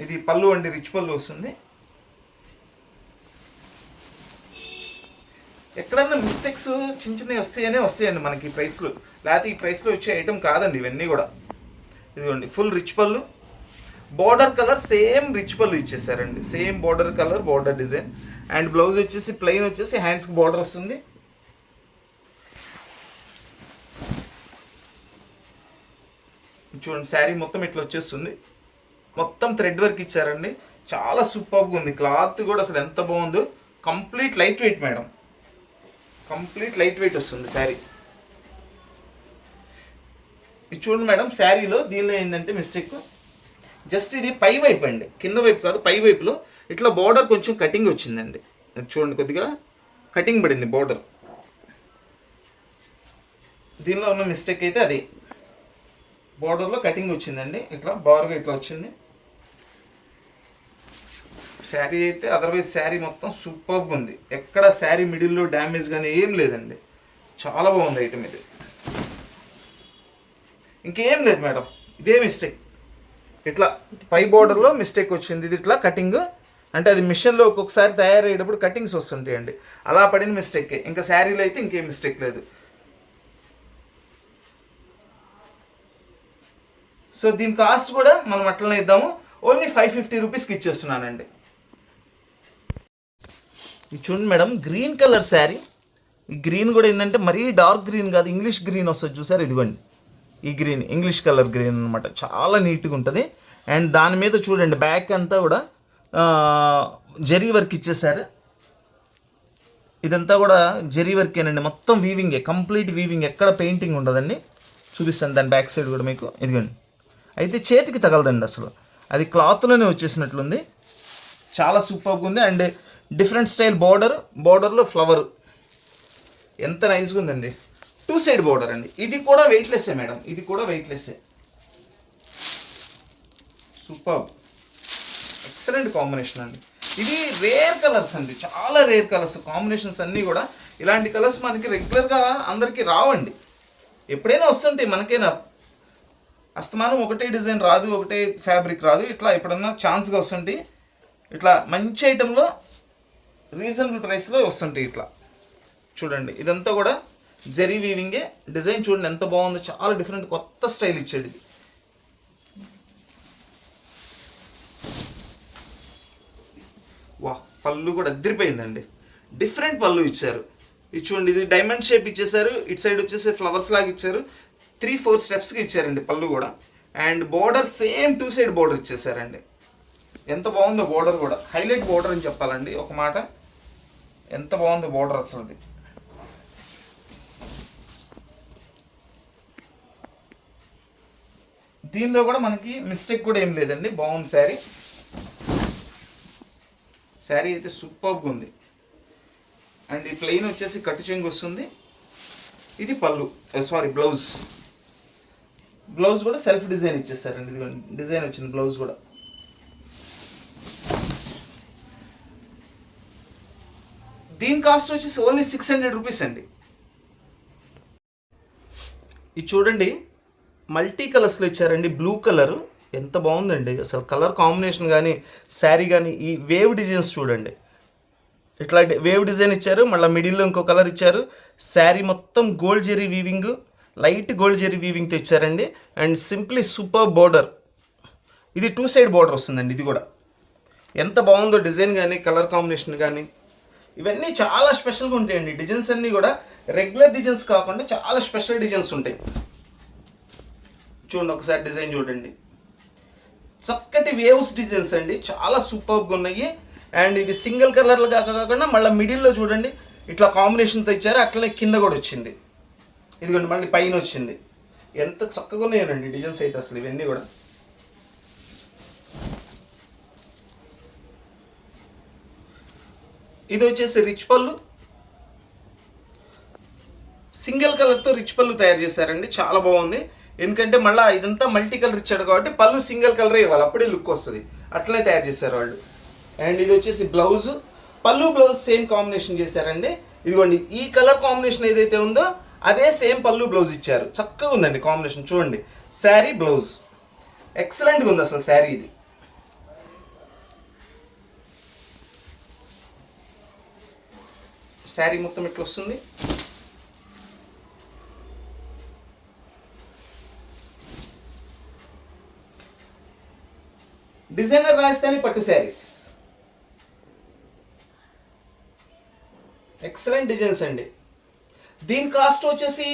ఇది పళ్ళు అండి, రిచ్ పళ్ళు వస్తుంది. ఎక్కడన్నా మిస్టేక్స్ చిన్న చిన్నవి వస్తాయండి మనకి ఈ ప్రైస్లో, లేకపోతే ఈ ప్రైస్లో వచ్చే ఐటమ్ కాదండి ఇవన్నీ కూడా. ఇదిగోండి ఫుల్ రిచ్ పళ్ళు, బార్డర్ కలర్ సేమ్ రిచ్ పళ్ళు ఇచ్చేసారండి, same border colour, border design. And blouse వచ్చేసి ప్లెయిన్ వచ్చేసి హ్యాండ్స్కి బార్డర్ వస్తుంది. చూడండి శారీ మొత్తం ఇట్లా వచ్చేస్తుంది, మొత్తం థ్రెడ్ వర్క్ ఇచ్చారండి. చాలా సూపర్గా ఉంది. క్లాత్ కూడా అసలు ఎంత బాగుందో. Complete light weight madam, complete light weight వస్తుంది శారీ. ఇది చూడండి మేడం, శారీలో దీనిలో ఏంటంటే మిస్టేక్, జస్ట్ ఇది పై వైపు అండి, కింద వైపు కాదు, పై వైపులో ఇట్లా బార్డర్ కొంచెం కటింగ్ వచ్చిందండి. చూడండి కొద్దిగా కటింగ్ పడింది బార్డర్. దీనిలో ఉన్న మిస్టేక్ అయితే అది బార్డర్లో కటింగ్ వచ్చిందండి, ఇట్లా బార్గా ఇట్లా వచ్చింది. శారీ అయితే అదర్వైజ్ శారీ మొత్తం సూపర్గా ఉంది. ఎక్కడ శారీ మిడిల్లో డ్యామేజ్ కానీ ఏం లేదండి, చాలా బాగుంది ఐటమ్ ఇది. ఇంకేం లేదు మేడం, ఇదే మిస్టేక్. ఇట్లా పై బార్డర్లో మిస్టేక్ వచ్చింది, ఇది ఇట్లా కటింగ్ అంటే అది మిషన్లో ఒక్కొక్కసారి తయారయ్యేటప్పుడు కటింగ్స్ వస్తుంటాయండి, అలా పడిన మిస్టేక్. ఇంకా శారీలో అయితే ఇంకేం మిస్టేక్ లేదు. సో దీని కాస్ట్ కూడా మనం అట్లనే ఇద్దాము, ఓన్లీ 550 రూపీస్కి ఇచ్చేస్తున్నానండి. ఇది చూడండి మేడం, గ్రీన్ కలర్ శారీ. ఈ గ్రీన్ కూడా ఏంటంటే మరీ డార్క్ గ్రీన్ కాదు, ఇంగ్లీష్ గ్రీన్ వస్తుంది చూసారు. ఇదిగోండి ఈ గ్రీన్ ఇంగ్లీష్ కలర్ గ్రీన్ అనమాట, చాలా నీట్గా ఉంటుంది. అండ్ దాని మీద చూడండి బ్యాక్ అంతా కూడా జరీ వర్క్ ఇచ్చేసారు. ఇదంతా కూడా జరీ వర్కేనండి, మొత్తం వీవింగే, కంప్లీట్ వీవింగ్, ఎక్కడ పెయింటింగ్ ఉండదండి. చూపిస్తాను దాని బ్యాక్ సైడ్ కూడా మీకు. ఇదిగోండి అయితే చేతికి తగలదండి అసలు, అది క్లాత్లోనే వచ్చేసినట్లుంది. చాలా సూపర్గా ఉంది. అండ్ డిఫరెంట్ స్టైల్ బార్డర్లో ఫ్లవర్ ఎంత నైస్గా ఉందండి. 2 సైడ్ బార్డర్ అండి. ఇది కూడా వెయిట్లెస్సే మేడం, ఇది కూడా వెయిట్లెస్సే. సూపర్, ఎక్సలెంట్ కాంబినేషన్ అండి. ఇది రేర్ కలర్స్ అండి, చాలా రేర్ కలర్స్. కాంబినేషన్స్ అన్నీ కూడా ఇలాంటి కలర్స్ మనకి రెగ్యులర్గా అందరికీ రావండి. ఎప్పుడైనా వస్తుంటాయి మనకైనా, అస్తమానం ఒకటే డిజైన్ రాదు, ఒకటే ఫ్యాబ్రిక్ రాదు. ఇట్లా ఎప్పుడన్నా ఛాన్స్గా వస్తుంటాయి. ఇట్లా మంచి ఐటెంలో రీజనబుల్ ప్రైస్లో వస్తుంటాయి. ఇట్లా చూడండి ఇదంతా కూడా జరీ వీవింగే. డిజైన్ చూడండి ఎంత బాగుందో, చాలా డిఫరెంట్ కొత్త స్టైల్ ఇచ్చాడు ఇది. వా, పళ్ళు కూడా అదిరిపోయిందండి, డిఫరెంట్ పళ్ళు ఇచ్చారు. ఇది చూడండి, ఇది డైమండ్ షేప్ ఇచ్చేసారు. ఇటు సైడ్ వచ్చేసి ఫ్లవర్స్ లాగా ఇచ్చారు. 3-4 స్టెప్స్కి ఇచ్చారండి పళ్ళు కూడా. And border same 2 side border ఇచ్చేసారండి. ఎంత బాగుందో బోర్డర్ కూడా, హైలైట్ బోర్డర్ అని చెప్పాలండి ఒక మాట. ఎంత బాగుందో బోర్డర్ అసలు. అది దీనిలో కూడా మనకి మిస్టేక్ కూడా ఏం లేదండి, బాగుంది శారీ. శారీ అయితే సూపర్గా ఉంది. అండ్ ఈ ప్లెయిన్ వచ్చేసి కట్టు చెంగు వస్తుంది. ఇది పళ్ళు, సారీ బ్లౌజ్. బ్లౌజ్ కూడా సెల్ఫ్ డిజైన్ ఇచ్చేసారండి. ఇది డిజైన్ వచ్చింది బ్లౌజ్ కూడా. దీని కాస్ట్ వచ్చేసి ఓన్లీ 600 రూపీస్ అండి. ఇది చూడండి మల్టీ కలర్స్లో ఇచ్చారండి. బ్లూ కలర్ ఎంత బాగుందండి అసలు. కలర్ కాంబినేషన్ కానీ శారీ కానీ ఈ వేవ్ డిజైన్స్ చూడండి. ఇట్లా వేవ్ డిజైన్ ఇచ్చారు, మళ్ళీ మిడిల్లో ఇంకో కలర్ ఇచ్చారు. శారీ మొత్తం gold zari weaving, light gold zari వీవింగ్తో ఇచ్చారండి. And simply super border. ఇది 2 సైడ్ బోర్డర్ వస్తుందండి. ఇది కూడా ఎంత బాగుందో డిజైన్ కానీ కలర్ కాంబినేషన్ కానీ ఇవన్నీ చాలా స్పెషల్గా ఉంటాయండి. డిజైన్స్ అన్నీ కూడా రెగ్యులర్ డిజైన్స్ కాకుండా చాలా స్పెషల్ డిజైన్స్ ఉంటాయి. చూడండి ఒకసారి డిజైన్ చూడండి. చక్కటి వేవ్స్ డిజైన్స్ అండి, చాలా సూపర్గా ఉన్నాయి. అండ్ ఇది సింగిల్ కలర్లు కాకుండా మళ్ళీ మిడిల్లో చూడండి ఇట్లా కాంబినేషన్తో ఇచ్చారు. అట్లనే కింద కూడా వచ్చింది. ఇదిగోండి మళ్ళీ పైన వచ్చింది. ఎంత చక్కగా ఉన్నాయండి డిజైన్స్ అయితే అసలు ఇవన్నీ కూడా. ఇది వచ్చేసి రిచ్ పళ్ళు, సింగిల్ కలర్తో రిచ్ పళ్ళు తయారు చేశారండి. చాలా బాగుంది. ఎందుకంటే మళ్ళీ ఇదంతా మల్టీ కలర్ ఇచ్చాడు కాబట్టి పళ్ళు సింగిల్ కలరే ఇవ్వాలి, అప్పుడే లుక్ వస్తుంది. అట్లనే తయారు చేశారు వాళ్ళు. అండ్ ఇది వచ్చేసి బ్లౌజ్, పళ్ళు బ్లౌజ్ సేమ్ కాంబినేషన్ చేశారండి. ఇదిగోండి ఈ కలర్ కాంబినేషన్ ఏదైతే ఉందో అదే సేమ్ పళ్ళు బ్లౌజ్ ఇచ్చారు. చక్కగా ఉందండి కాంబినేషన్. చూడండి శారీ బ్లౌజ్ ఎక్సలెంట్గా ఉంది అసలు శారీ. ఇది శారీ మొత్తం ఇట్లా వస్తుంది. డిజైనర్ రాజస్థానీ పట్టు శారీస్, ఎక్సలెంట్ డిజైన్స్ అండి. దీని కాస్ట్ వచ్చేసి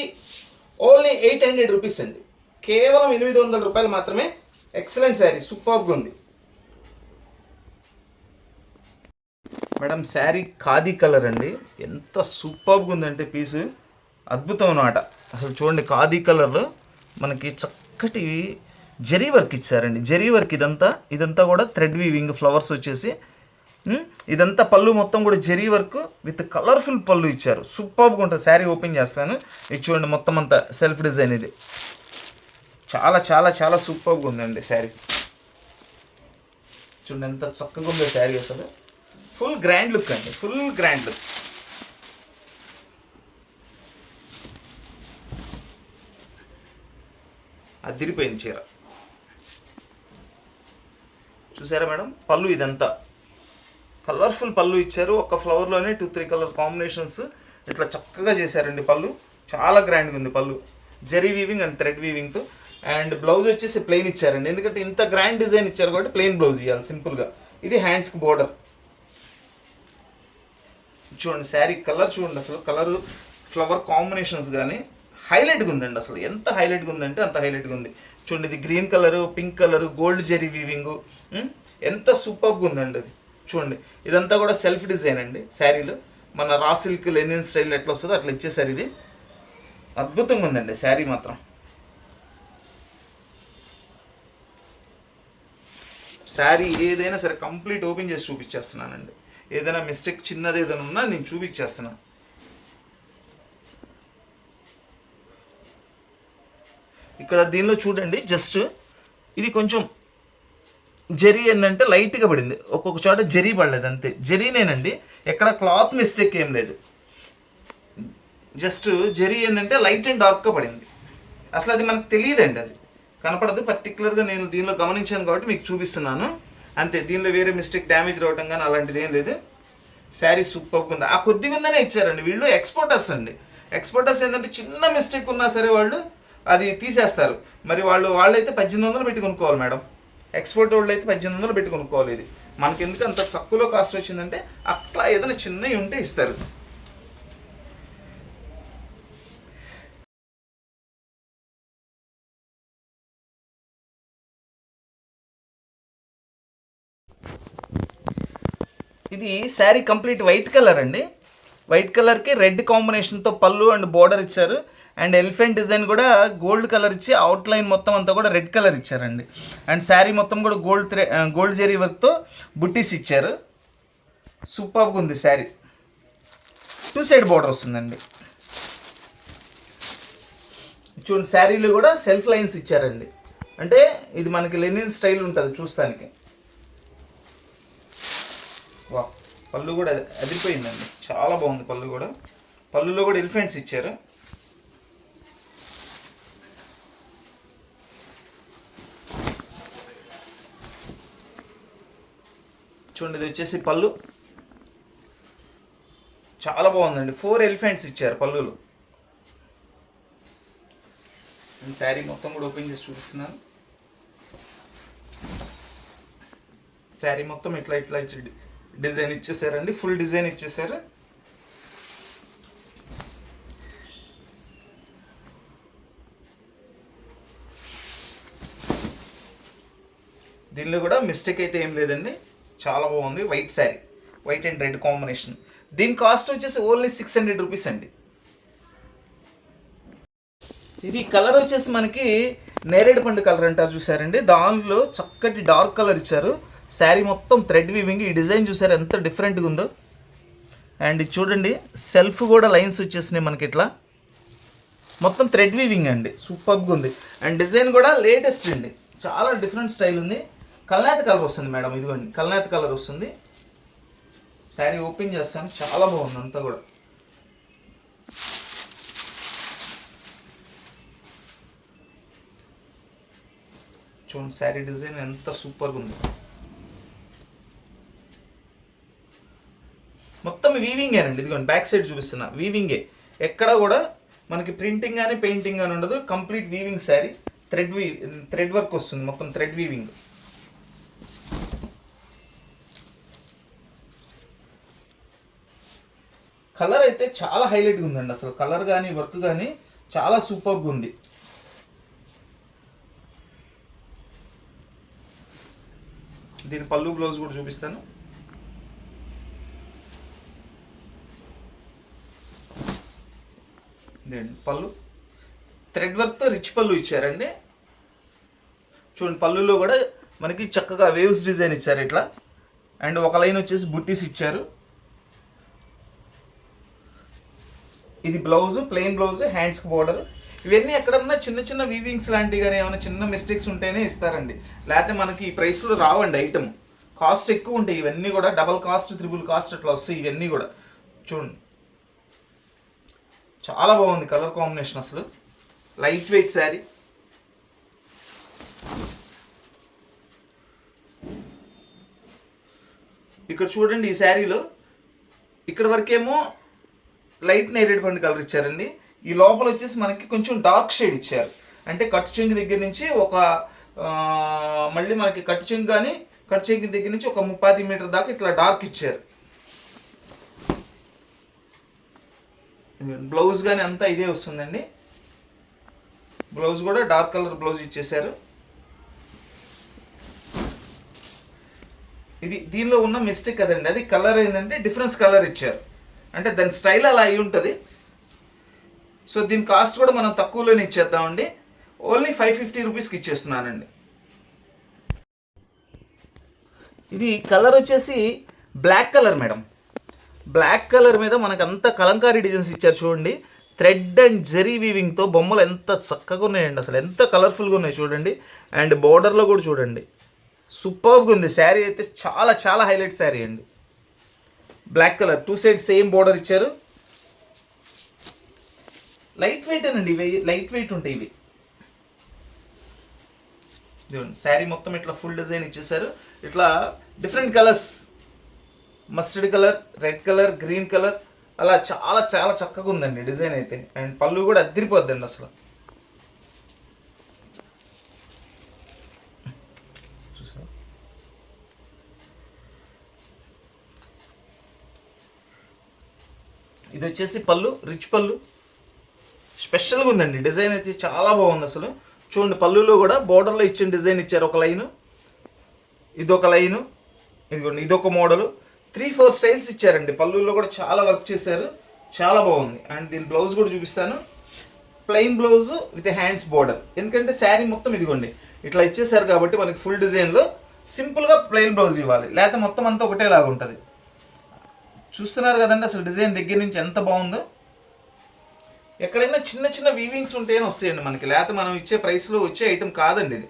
ఓన్లీ 800 రూపీస్ అండి. కేవలం 800 రూపాయలు మాత్రమే. ఎక్సలెంట్ శారీ, సూపర్గా ఉంది మేడం. శారీ ఖాదీ కలర్ అండి. ఎంత సూపర్గా ఉందంటే పీసు అద్భుతం అన్నమాట. అసలు చూడండి ఖాదీ కలర్లో మనకి చక్కటి జరీ వర్క్ ఇచ్చారండి. జరీ వర్క్ ఇదంతా కూడా థ్రెడ్ వీవింగ్, ఫ్లవర్స్ వచ్చేసి ఇదంతా పళ్ళు మొత్తం కూడా జరీ వర్క్ విత్ కలర్ఫుల్ పళ్ళు ఇచ్చారు. సూపర్గా ఉంటుంది. శారీ ఓపెన్ చేస్తాను. ఇది చూడండి మొత్తం అంతా సెల్ఫ్ డిజైన్. ఇది చాలా చాలా చాలా సూపర్గా ఉందండి శారీ. చూడండి ఎంత చక్కగా ఉందో శారీ అసలు. ఫుల్ గ్రాండ్ లుక్ అండి, ఫుల్ గ్రాండ్ లుక్. అదిరిపోయింది చీర. చూసారా మేడం పళ్ళు ఇదంతా కలర్ఫుల్ పళ్ళు ఇచ్చారు. ఒక ఫ్లవర్లోనే 2-3 కలర్ కాంబినేషన్స్ ఇట్లా చక్కగా చేశారండి. పళ్ళు చాలా గ్రాండ్గా ఉంది. పళ్ళు జరీ వీవింగ్ అండ్ థ్రెడ్ వీవింగ్తో. అండ్ బ్లౌజ్ వచ్చేసి ప్లెయిన్ ఇచ్చారండి. ఎందుకంటే ఇంత గ్రాండ్ డిజైన్ ఇచ్చారు కాబట్టి ప్లెయిన్ బ్లౌజ్ ఇవ్వాలి సింపుల్గా. ఇది హ్యాండ్స్కి బోర్డర్. చూడండి శారీ కలర్ చూడండి అసలు. కలర్ ఫ్లవర్ కాంబినేషన్స్ కానీ హైలైట్గా ఉందండి అసలు. ఎంత హైలైట్గా ఉందంటే అంత హైలైట్గా ఉంది. చూడండి ఇది green colour, pink colour, gold zari weaving ఎంత సూపర్గా ఉందండి అది. చూడండి ఇదంతా కూడా సెల్ఫ్ డిజైన్ అండి. శారీలో మన రా సిల్క్ లెనిన్ స్టైల్ ఎట్లా వస్తుందో అట్లా ఇచ్చేసారు. ఇది అద్భుతంగా ఉందండి శారీ మాత్రం. శారీ ఏదైనా సరే కంప్లీట్ ఓపెన్ చేసి చూపించేస్తున్నానండి. ఏదైనా మిస్టేక్ చిన్నది ఏదైనా ఉన్నా నేను చూపించేస్తున్నాను. ఇక్కడ దీనిలో చూడండి జస్ట్ ఇది కొంచెం జరీ ఏంటంటే లైట్గా పడింది. ఒక్కొక్క చోట జరీ పడలేదు అంతే. జరీనేనండి, ఎక్కడ క్లాత్ మిస్టేక్ ఏం లేదు. జస్ట్ జరీ ఏంటంటే లైట్ అండ్ డార్క్గా పడింది. అసలు అది మనకు తెలియదండి, అది కనపడదు. పర్టికులర్గా నేను దీనిలో గమనించాను కాబట్టి మీకు చూపిస్తున్నాను అంతే. దీనిలో వేరే మిస్టేక్ డ్యామేజ్ రావడం కానీ అలాంటిది ఏం లేదు. శారీ సూపర్గా ఉంది. ఆ కొద్దిగా ఉందనే ఇచ్చారండి. వీళ్ళు ఎక్స్పోర్టర్స్ అండి. ఎక్స్పోర్టర్స్ ఏంటంటే చిన్న మిస్టేక్ ఉన్నా సరే వాళ్ళు అది తీసేస్తారు. మరి వాళ్ళైతే 1800 పెట్టి కొనుక్కోవాలి మేడం. ఎక్స్పోర్ట్ వాళ్ళు అయితే 1800 పెట్టి కొనుక్కోవాలి. ఇది మనకి ఎందుకు అంత తక్కువలో కాస్ట్ వచ్చిందంటే అట్లా ఏదైనా చిన్నవి ఉంటే ఇస్తారు. ఇది శారీ కంప్లీట్ వైట్ కలర్ అండి. వైట్ కలర్కి రెడ్ కాంబినేషన్తో పళ్ళు అండ్ బోర్డర్ ఇచ్చారు. అండ్ ఎలిఫెంట్ డిజైన్ కూడా గోల్డ్ కలర్ ఇచ్చి అవుట్లైన్ మొత్తం అంతా కూడా రెడ్ కలర్ ఇచ్చారండి. అండ్ శారీ మొత్తం కూడా గోల్డ్ జెరీ వర్క్తో బుట్టీస్ ఇచ్చారు. సూపర్గా ఉంది శారీ. 2 సైడ్ బోర్డర్ వస్తుందండి. చూడండి శారీలో కూడా సెల్ఫ్ లైన్స్ ఇచ్చారండి. అంటే ఇది మనకి లెనిన్ స్టైల్ ఉంటుంది చూస్తానికి. వా, పళ్ళు కూడా అదిరిపోయిందండి, చాలా బాగుంది పళ్ళు కూడా. పళ్ళులో కూడా ఎలిఫెంట్స్ ఇచ్చారు. చూడండి ఇది వచ్చేసి పళ్ళు, చాలా బాగుందండి. 4 ఎలిఫెంట్స్ ఇచ్చారు పళ్ళులు. నేను శారీ మొత్తం కూడా ఓపెన్ చేసి చూపిస్తున్నాను. శారీ మొత్తం ఇట్లా ఇట్లా డిజైన్ ఇచ్చేసారండి, ఫుల్ డిజైన్ ఇచ్చేసారు. దీనిలో కూడా మిస్టేక్ అయితే ఏం లేదండి, చాలా బాగుంది. White sari, white and red combination. దీని కాస్ట్ వచ్చేసి ఓన్లీ 600 రూపీస్ అండి. ఇది కలర్ వచ్చేసి మనకి నేరేడు పండు కలర్ అంటారు చూసారండి, దానిలో చక్కటి డార్క్ కలర్ ఇచ్చారు. శారీ మొత్తం థ్రెడ్ వీవింగ్. ఈ డిజైన్ చూసారు ఎంత డిఫరెంట్గా ఉందో. అండ్ ఇది చూడండి సెల్ఫ్ కూడా లైన్స్ వచ్చేసినాయి మనకి ఇట్లా, మొత్తం థ్రెడ్ వీవింగ్ అండి, సూపర్గా ఉంది. అండ్ డిజైన్ కూడా లేటెస్ట్ అండి, చాలా డిఫరెంట్ స్టైల్ ఉంది. కల్నేత కలర్ వస్తుంది మేడం, ఇదిగోండి కల్నేత కలర్ వస్తుంది. శారీ ఓపెన్ చేస్తాను, చాలా బాగుంది అంతా కూడా. చూడండి శారీ డిజైన్ ఎంత సూపర్గా ఉంది. మొత్తం వీవింగే అండి, ఇదిగోండి బ్యాక్ సైడ్ చూపిస్తున్నా వీవింగే. ఎక్కడ కూడా మనకి ప్రింటింగ్ కానీ పెయింటింగ్ కానీ ఉండదు, complete weaving sari. Thread work వస్తుంది, మొత్తం థ్రెడ్ వీవింగ్. కలర్ అయితే చాలా హైలైట్గా ఉందండి, అసలు కలర్ కానీ వర్క్ కానీ చాలా సూపర్గా ఉంది. దీని పళ్ళు బ్లౌజ్ కూడా చూపిస్తాను. పళ్ళు థ్రెడ్ వర్క్తో రిచ్ పళ్ళు ఇచ్చారండి. చూడండి పళ్ళులో కూడా మనకి చక్కగా వేవ్స్ డిజైన్ ఇచ్చారు ఇట్లా. అండ్ ఒక లైన్ వచ్చేసి బుట్టీస్ ఇచ్చారు. ఇది బ్లౌజ్, ప్లెయిన్ బ్లౌజ్, హ్యాండ్స్కి బోర్డర్. ఇవన్నీ ఎక్కడన్నా చిన్న చిన్న వీవింగ్స్ లాంటివి కానీ ఏమైనా చిన్న మిస్టేక్స్ ఉంటేనే ఇస్తారండి, లేకపోతే మనకి ఈ ప్రైస్లో రావండి. ఐటమ్ కాస్ట్ ఎక్కువ ఉంటాయి ఇవన్నీ కూడా, డబల్ కాస్ట్, త్రిబుల్ కాస్ట్ అట్లా వస్తాయి ఇవన్నీ కూడా. చూడండి చాలా బాగుంది కలర్ కాంబినేషన్, అసలు లైట్ వెయిట్ శారీ. ఇక్కడ చూడండి ఈ శారీలో ఇక్కడ వరకేమో లైట్ నేరేడు పండు కలర్ ఇచ్చారండి. ఈ లోపల వచ్చేసి మనకి కొంచెం డార్క్ షేడ్ ఇచ్చారు. అంటే కట్ చెంగు దగ్గర నుంచి ఒక మళ్ళీ మనకి కట్ చెంగు కానీ కట్ చెంగు దగ్గర నుంచి ఒక 30 మీటర్ దాకా ఇట్లా డార్క్ ఇచ్చారు. బ్లౌజ్ కానీ అంతా ఇదే వస్తుందండి. బ్లౌజ్ కూడా డార్క్ కలర్ బ్లౌజ్ ఇచ్చేసారు. ఇది దీనిలో ఉన్న మిస్టేక్ కదండి, అది కలర్ ఏంటంటే డిఫరెన్స్ కలర్ ఇచ్చారు, అంటే దాని స్టైల్ అలా అయి ఉంటుంది. సో దీని కాస్ట్ కూడా మనం తక్కువలోనే ఇచ్చేద్దామండి, ఓన్లీ 550 రూపీస్కి ఇచ్చేస్తున్నానండి. ఇది కలర్ వచ్చేసి black colour madam. Black colour మీద మనకు అంత కలంకారీ డిజైన్స్ ఇచ్చారు చూడండి. థ్రెడ్ అండ్ జెరీ వీవింగ్తో బొమ్మలు ఎంత చక్కగా ఉన్నాయండి, అసలు ఎంత కలర్ఫుల్గా ఉన్నాయి చూడండి. అండ్ బోర్డర్లో కూడా చూడండి సూపర్గా ఉంది. శారీ అయితే చాలా చాలా హైలైట్ శారీ అండి. Black colour, 2 side same border ఇచ్చారు. లైట్ వెయిట్ అనండి ఇవి, లైట్ వెయిట్ ఉంటాయి ఇవి. శారీ మొత్తం ఇట్లా ఫుల్ డిజైన్ ఇచ్చేసారు. ఇట్లా different colours, mustard colour, red colour, green colour, అలా చాలా చాలా చక్కగా ఉందండి డిజైన్ అయితే. అండ్ పళ్ళు కూడా అద్దరిపోద్దండి అసలు. చూసారా ఇది వచ్చేసి పళ్ళు, రిచ్ పళ్ళు, స్పెషల్గా ఉందండి. డిజైన్ అయితే చాలా బాగుంది అసలు. చూడండి పళ్ళులో కూడా బోర్డర్లో ఇచ్చిన డిజైన్ ఇచ్చారు, ఒక లైను, ఇదొక లైను, ఇదిగోండి ఇదొక మోడలు, 3-4 స్టైల్స్ ఇచ్చారండి. పళ్ళులో కూడా చాలా వర్క్ చేశారు, చాలా బాగుంది. అండ్ దీని బ్లౌజ్ కూడా చూపిస్తాను. Plain blouse with hands border, ఎందుకంటే శారీ మొత్తం ఇదిగోండి ఇట్లా ఇచ్చేసారు కాబట్టి మనకి ఫుల్ డిజైన్లో సింపుల్గా ప్లెయిన్ బ్లౌజ్ ఇవ్వాలి, లేకపోతే మొత్తం అంతా ఒకటేలాగా ఉంటుంది. చూస్తున్నారు కదండి అసలు డిజైన్ దగ్గర నుంచి ఎంత బాగుందో. ఎక్కడైనా చిన్న చిన్న వీవింగ్స్ ఉంటేనే వస్తాయండి మనకి, లేకపోతే మనం ఇచ్చే ప్రైస్లో వచ్చే ఐటెం కాదండి ఇది.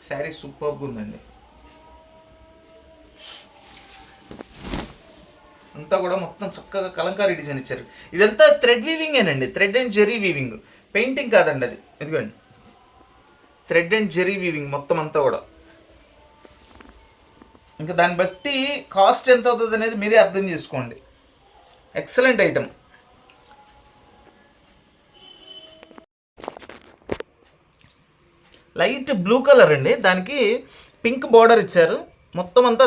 శారీ సూపర్గా ఉందండి. అంతా కూడా మొత్తం చక్కగా కలంకారీ డిజైన్ ఇచ్చారు. ఇదంతా థ్రెడ్ వీవింగేనండి, thread and zari weaving, painting కాదండి అది. ఇదిగోండి థ్రెడ్ అండ్ జెరీ వీవింగ్ మొత్తం అంతా కూడా. ఇంకా దాన్ని బట్టి కాస్ట్ ఎంత అవుతుంది అనేది మీరే అర్థం చేసుకోండి. Excellent item. Light blue colour అండి, దానికి పింక్ బార్డర్ ఇచ్చారు. మొత్తం అంతా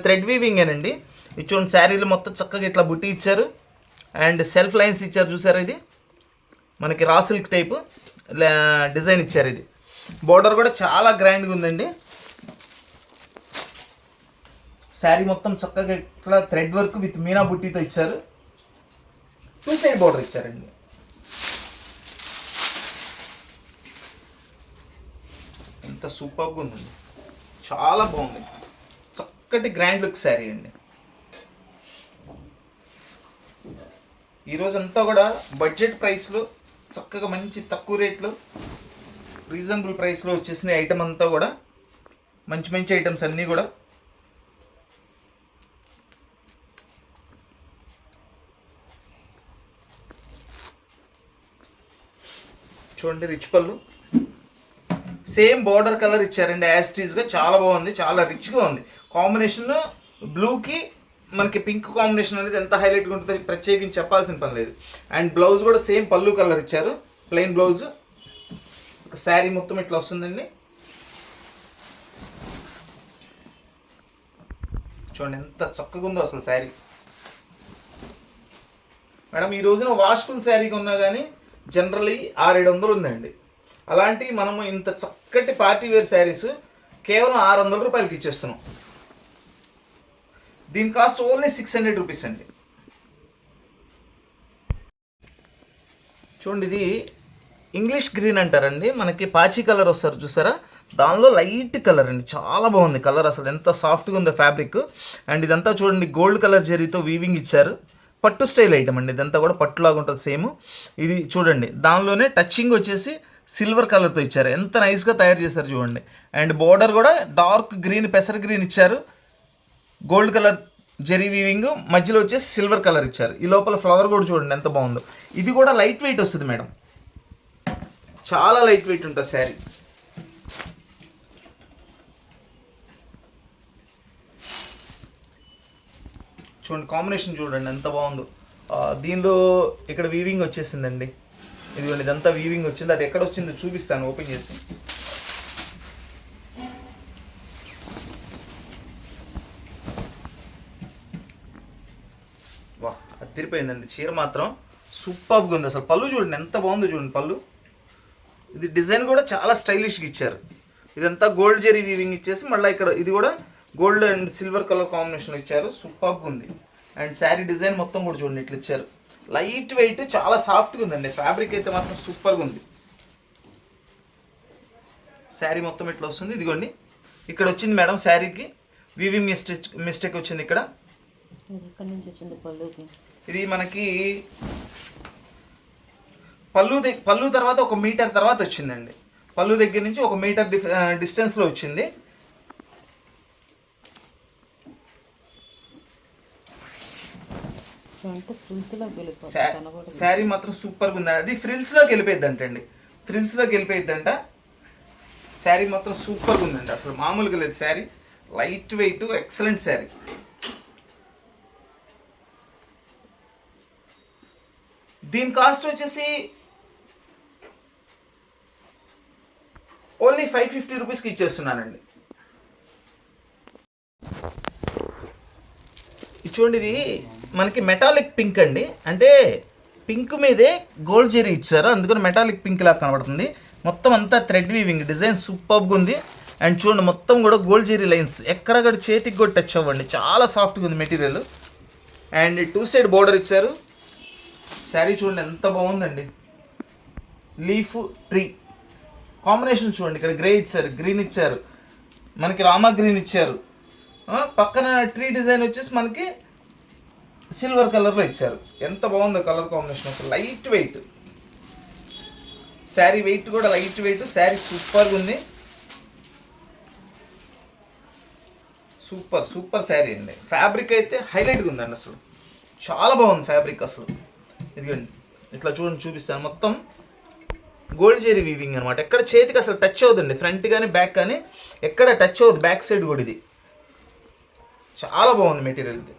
థ్రెడ్ వీవింగేనండి. ఇది చూడండి, శారీలు మొత్తం చక్కగా ఇట్లా బుట్టి ఇచ్చారు అండ్ సెల్ఫ్ లైన్స్ ఇచ్చారు. చూసారా, ఇది మనకి రా సిల్క్ టైపు డిజైన్ ఇచ్చారు. ఇది బార్డర్ కూడా చాలా గ్రాండ్గా ఉందండి. శారీ మొత్తం చక్కగా ఇక్కడ థ్రెడ్ వర్క్ విత్ మీనా బుట్టితో ఇచ్చారు. 2 సైడ్ బార్డర్ ఇచ్చారండి. ఎంత సూపర్గా ఉందండి, చాలా బాగుంది. చక్కటి గ్రాండ్ లుక్ శారీ అండి. ఈరోజంతా కూడా బడ్జెట్ ప్రైస్లో చక్కగా మంచి తక్కువ రేట్లో రీజనబుల్ ప్రైస్లో వచ్చేసిన ఐటమ్ అంతా కూడా మంచి మంచి ఐటమ్స్ అన్నీ కూడా. చూడండి, రిచ్ పళ్ళు, సేమ్ బార్డర్ కలర్ ఇచ్చారండి యాజ్ ఇట్ ఈస్గా. చాలా బాగుంది, చాలా రిచ్గా ఉంది. కాంబినేషన్ బ్లూకి మనకి పింక్ కాంబినేషన్ అనేది ఎంత హైలైట్గా ఉంటుందో ప్రత్యేకించి చెప్పాల్సిన పని లేదు. అండ్ బ్లౌజ్ కూడా సేమ్ పళ్ళు కలర్ ఇచ్చారు, ప్లెయిన్ బ్లౌజ్. ఒక శారీ మొత్తం ఇట్లా వస్తుందండి. చూడండి ఎంత చక్కగా ఉందో అసలు శారీ. మేడం ఈ రోజున వాష్ఫుల్ శారీ కొన్నా కానీ జనరల్లీ 600-700 ఉందండి. అలాంటి మనము ఇంత చక్కటి పార్టీ వేర్ శారీస్ కేవలం 600 రూపాయలకి ఇచ్చేస్తున్నాం. దీని కాస్ట్ ఓన్లీ 600 రూపీస్ అండి. చూడండి, ఇది ఇంగ్లీష్ గ్రీన్ అంటారండి, మనకి పాచి కలర్ వస్తారు చూసారా, దానిలో లైట్ కలర్ అండి. చాలా బాగుంది కలర్, అసలు ఎంత సాఫ్ట్గా ఉందో ఫ్యాబ్రిక్. అండ్ ఇదంతా చూడండి గోల్డ్ కలర్ జరీతో వీవింగ్ ఇచ్చారు. పట్టు స్టైల్ ఐటమ్ అండి, ఇదంతా కూడా పట్టులాగా ఉంటుంది సేమ్. ఇది చూడండి, దానిలోనే టచింగ్ వచ్చేసి సిల్వర్ కలర్తో ఇచ్చారు. ఎంత నైస్గా తయారు చేశారు చూడండి. అండ్ బార్డర్ కూడా డార్క్ గ్రీన్, పెసర్ గ్రీన్ ఇచ్చారు. గోల్డ్ కలర్ జెరీ వీవింగ్, మధ్యలో వచ్చేసి సిల్వర్ కలర్ ఇచ్చారు. ఈ లోపల ఫ్లవర్ కూడా చూడండి ఎంత బాగుందో. ఇది కూడా లైట్ వెయిట్ వస్తుంది మేడం, చాలా లైట్ వెయిట్ ఉంటుంది శారీ. చూడండి కాంబినేషన్ చూడండి ఎంత బాగుందో. దీనిలో ఇక్కడ వీవింగ్ వచ్చేసిందండి. ఇదిగోండి ఇదంతా వీవింగ్ వచ్చింది. అది ఎక్కడ వచ్చిందో చూపిస్తాను ఓపెన్ చేసి. వా, అది తిరిపోయిందండి. చీర మాత్రం సూపర్గా ఉంది అసలు. పళ్ళు చూడండి ఎంత బాగుందో చూడండి పళ్ళు. ఇది డిజైన్ కూడా చాలా స్టైలిష్గా ఇచ్చారు. ఇదంతా గోల్డ్ జెరీ వీవింగ్ ఇచ్చేసి మళ్ళీ ఇక్కడ ఇది కూడా గోల్డ్ అండ్ సిల్వర్ కలర్ కాంబినేషన్లో ఇచ్చారు. సూపర్గా ఉంది. అండ్ శారీ డిజైన్ మొత్తం కూడా చూడండి ఇట్లా ఇచ్చారు. లైట్ వెయిట్, చాలా సాఫ్ట్గా ఉందండి. ఫ్యాబ్రిక్ అయితే మాత్రం సూపర్గా ఉంది. శారీ మొత్తం ఇట్లా వస్తుంది. ఇదిగోండి ఇక్కడ వచ్చింది మేడం శారీకి వీవింగ్ మిస్టేక్ వచ్చింది ఇక్కడ. ఇది మనకి పళ్ళు తర్వాత 1 మీటర్ తర్వాత వచ్చిందండి. పళ్ళు దగ్గర నుంచి 1 మీటర్ డిస్టెన్స్లో వచ్చింది. శారీ మాత్రం సూపర్గా ఉంది. అది ఫ్రిల్స్లోకి వెళ్ళిపోయింది అంటండి, ఫ్రిల్స్లోకి వెళ్ళిపోయిందంట. శారీ మాత్రం సూపర్గా ఉందండి, అసలు మామూలుగా లేదు sari. Light weight, excellent sari. దీని కాస్ట్ వచ్చేసి ఓన్లీ 550 రూపీస్కి ఇచ్చేస్తున్నానండి. చూడండి, ఇది మనకి మెటాలిక్ పింక్ అండి, అంటే పింక్ మీదే గోల్డ్ జెరీ ఇచ్చారు, అందుకని మెటాలిక్ పింక్ లాగా కనబడుతుంది. మొత్తం అంతా థ్రెడ్ వీవింగ్, డిజైన్ సూపర్గా ఉంది. అండ్ చూడండి మొత్తం కూడా గోల్డ్ జెరీ లైన్స్, ఎక్కడక్కడ చేతికి కూడా టచ్ అవ్వండి, చాలా సాఫ్ట్గా ఉంది మెటీరియల్. అండ్ 2 సైడ్ బోర్డర్ ఇచ్చారు. శారీ చూడండి ఎంత బాగుందండి. లీఫ్ ట్రీ కాంబినేషన్ చూడండి, ఇక్కడ గ్రే ఇచ్చారు, గ్రీన్ ఇచ్చారు, మనకి రామా గ్రీన్ ఇచ్చారు. పక్కన ట్రీ డిజైన్ వచ్చేసి మనకి సిల్వర్ కలర్లో ఇచ్చారు. ఎంత బాగుందో కలర్ కాంబినేషన్, అసలు లైట్ వెయిట్ శారీ, వెయిట్ కూడా లైట్ వెయిట్ శారీ, సూపర్గా ఉంది. సూపర్ శారీ అండి. ఫ్యాబ్రిక్ అయితే హైలైట్గా ఉందండి, అసలు చాలా బాగుంది ఫ్యాబ్రిక్ అసలు. ఇదిగోండి ఇట్లా చూడండి, చూపిస్తాను. మొత్తం గోల్డ్ జెరీ వీవింగ్ అనమాట. ఎక్కడ చేతికి అసలు టచ్ అవుతుంది, ఫ్రంట్ కానీ బ్యాక్ కానీ ఎక్కడ టచ్ అవుతుంది. బ్యాక్ సైడ్ కూడా ఇది చాలా బాగుంది మెటీరియల్ ఇది.